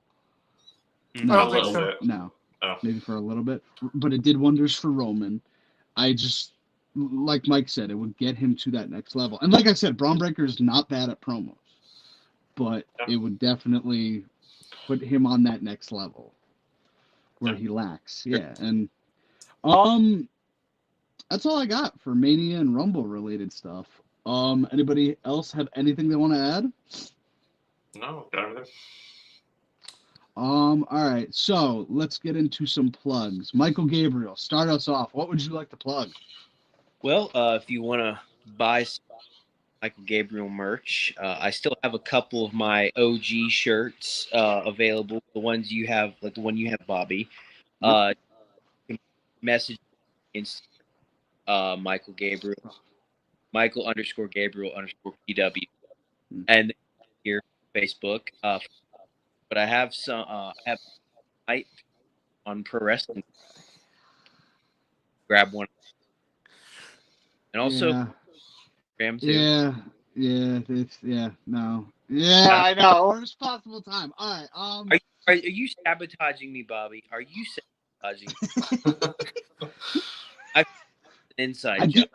No, No. Maybe for a little bit, but it did wonders for Roman. I just, like Mike said, it would get him to that next level. And like I said, Braun Breaker is not bad at promos, but it would definitely put him on that next level where he lacks. Yeah, and that's all I got for Mania and Rumble related stuff. Anybody else have anything they want to add? No, got everything. All right, so let's get into some plugs. Michael Gabriel, start us off. What would you like to plug? Well, if you want to buy some Michael Gabriel merch, I still have a couple of my OG shirts available. The ones you have, like the one you have, Bobby. You can message Michael Gabriel, Michael_Gabriel_PW, and here Facebook. But I have some. I have hype on pro wrestling. Grab one, and also Graham too. I know. Responsible time. All right. Are you sabotaging me, Bobby? Are you sabotaging me? I an inside joke.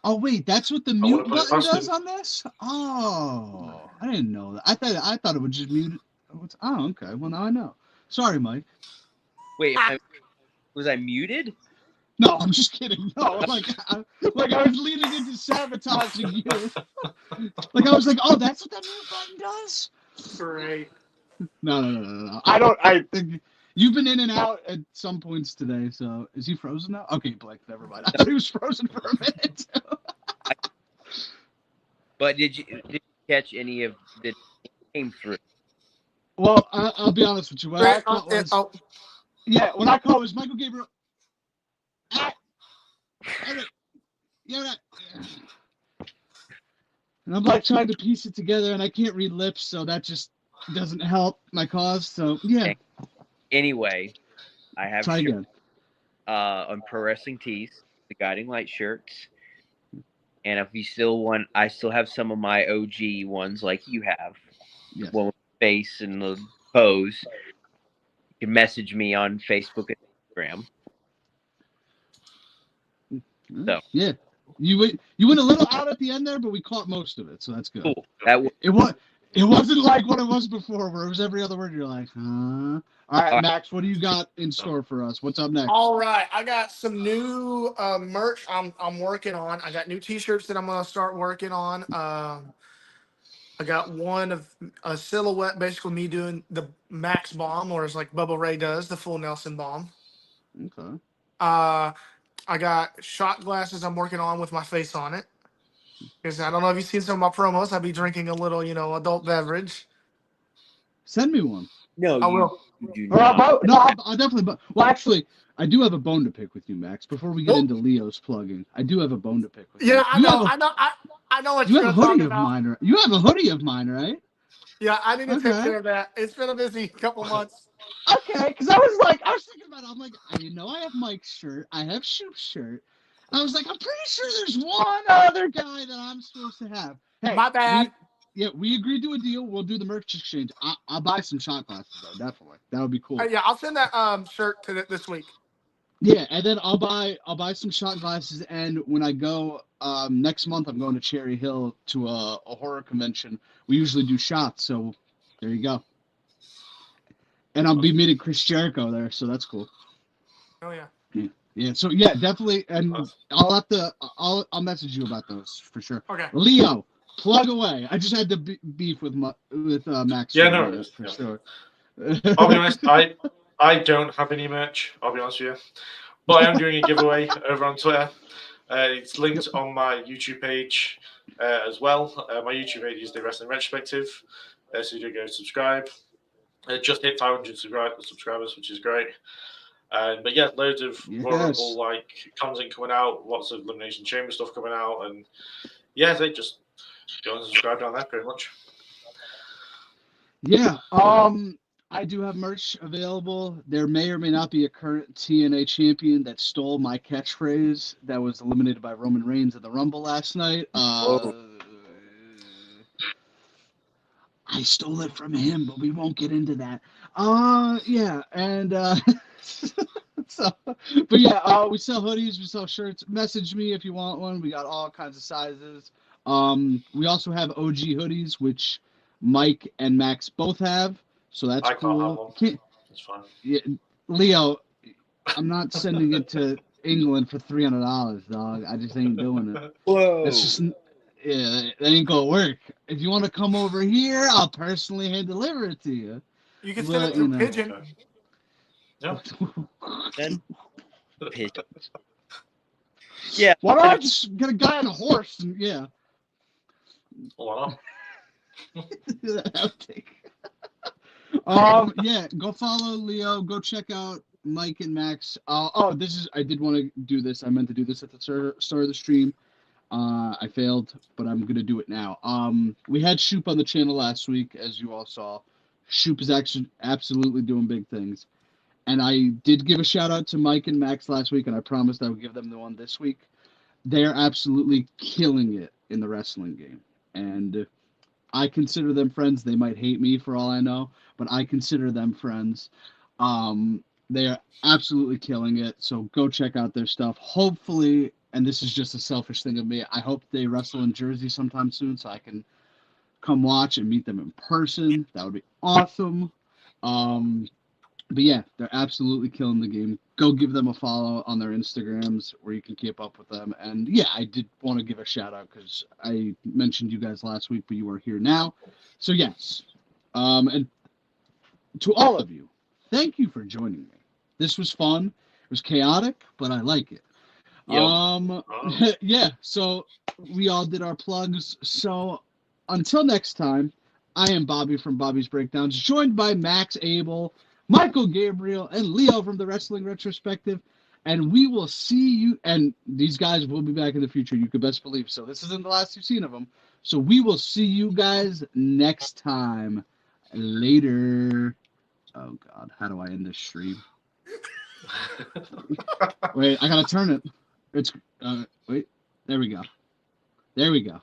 Oh wait, that's what the mute button does on this? Oh, I didn't know that. I thought it would just mute it. Oh, okay. Well, now I know. Sorry, Mike. Wait, was I muted? No, I'm just kidding. No, I was leading into sabotaging you. Like I was like, oh, that's what that mute button does? Great. No. I think you've been in and out at some points today. So is he frozen now? Okay, Blake. Never mind. I thought he was frozen for a minute. But did you catch any of that came through? Well, I'll be honest with you. What I caught was Michael Gabriel. And I'm like trying to piece it together, and I can't read lips, so that just doesn't help my cause. So yeah. Anyway, I have try again. On Pro Wrestling Tees, the Guiding Light shirts, and if you still want, I still have some of my OG ones like you have. Yes. One with the face and the pose. You can message me on Facebook and Instagram. So yeah, you went a little out at the end there, but we caught most of it, so that's good. Cool. It wasn't like what it was before, where it was every other word. You're like, huh? All right, Max, what do you got in store for us? What's up next? All right, I got some new merch I'm working on. I got new T-shirts that I'm gonna start working on. I got one of a silhouette, basically me doing the Max bomb, or as like Bubba Ray does, the full Nelson bomb. Okay. I got shot glasses I'm working on with my face on it. Because I don't know if you've seen some of my promos. I'll be drinking a little, adult beverage. Send me one. No, I will. You do not. I'll definitely. Well, actually, I do have a bone to pick with you, Max. Before we get into Leo's plugging, I do have a bone to pick with you. Yeah, I know what you're talking about. You have a hoodie of mine, right? Yeah, I need to take care of that. It's been a busy couple months. Okay, because I was thinking about it. I'm like, I have Mike's shirt. I have Shoop's shirt. I was like, I'm pretty sure there's one other guy that I'm supposed to have. Hey, my bad. we agreed to a deal. We'll do the merch exchange. I'll buy some shot glasses though, definitely. That would be cool. Yeah, I'll send that shirt to this week. Yeah, and then I'll buy some shot glasses, and when I go next month, I'm going to Cherry Hill to a horror convention. We usually do shots, so there you go. And I'll be meeting Chris Jericho there, so that's cool. Oh yeah. Yeah. So yeah, definitely, and I'll message you about those for sure. Okay. Leo, plug away. I just had to beef with Max. Yeah, no, for sure. I'll be honest, I don't have any merch, I'll be honest with you. But I am doing a giveaway over on Twitter. It's linked on my YouTube page as well. My YouTube page is The Wrestling Retrospective. So you do go subscribe. Just hit 500 subscribers, which is great. But yeah, loads of Royal Rumble content coming out, lots of Elimination Chamber stuff coming out, and yeah, they just go and subscribe down there pretty much. Yeah. I do have merch available. There may or may not be a current TNA champion that stole my catchphrase that was eliminated by Roman Reigns at the Rumble last night. I stole it from him, but we won't get into that. Yeah, and so, but yeah, we sell hoodies, we sell shirts. Message me if you want one. We got all kinds of sizes. We also have OG hoodies, which Mike and Max both have. So that's cool. That's fine. Yeah, Leo, I'm not sending it to England for $300, dog. I just ain't doing it. Whoa. That's just that ain't gonna work. If you want to come over here, I'll personally hand deliver it to you. You can send it through Pigeon. Okay. Yeah. Then Pigeon. Yeah. Why don't I just get a guy on a horse and yeah. Why not? Yeah, go follow Leo. Go check out Mike and Max. I did want to do this. I meant to do this at the start of the stream. I failed, but I'm gonna do it now. We had Shoop on the channel last week, as you all saw. Shoop is actually absolutely doing big things, and I did give a shout out to Mike and Max last week, and I promised I would give them the one this week. They're absolutely killing it in the wrestling game, and I consider them friends. They might hate me for all I know, but I consider them friends. They are absolutely killing it. So go check out their stuff. Hopefully, and this is just a selfish thing of me, I hope they wrestle in Jersey sometime soon so I can come watch and meet them in person. That would be awesome. But yeah, they're absolutely killing the game. Go give them a follow on their Instagrams where you can keep up with them. And yeah, I did want to give a shout out because I mentioned you guys last week, but you are here now. So yes. And to all of you, thank you for joining me. This was fun. It was chaotic, but I like it. Yep. Yeah, so we all did our plugs. So until next time, I am Bobby from Bobby's Breakdowns, joined by Max Abel, Michael Gabriel, and Leo from the Wrestling Retrospective. And we will see you, and these guys will be back in the future, you could best believe. So this isn't the last you've seen of them. So we will see you guys next time. Later. Oh, God, how do I end this stream? Wait, I gotta turn it. It's, wait, there we go. There we go.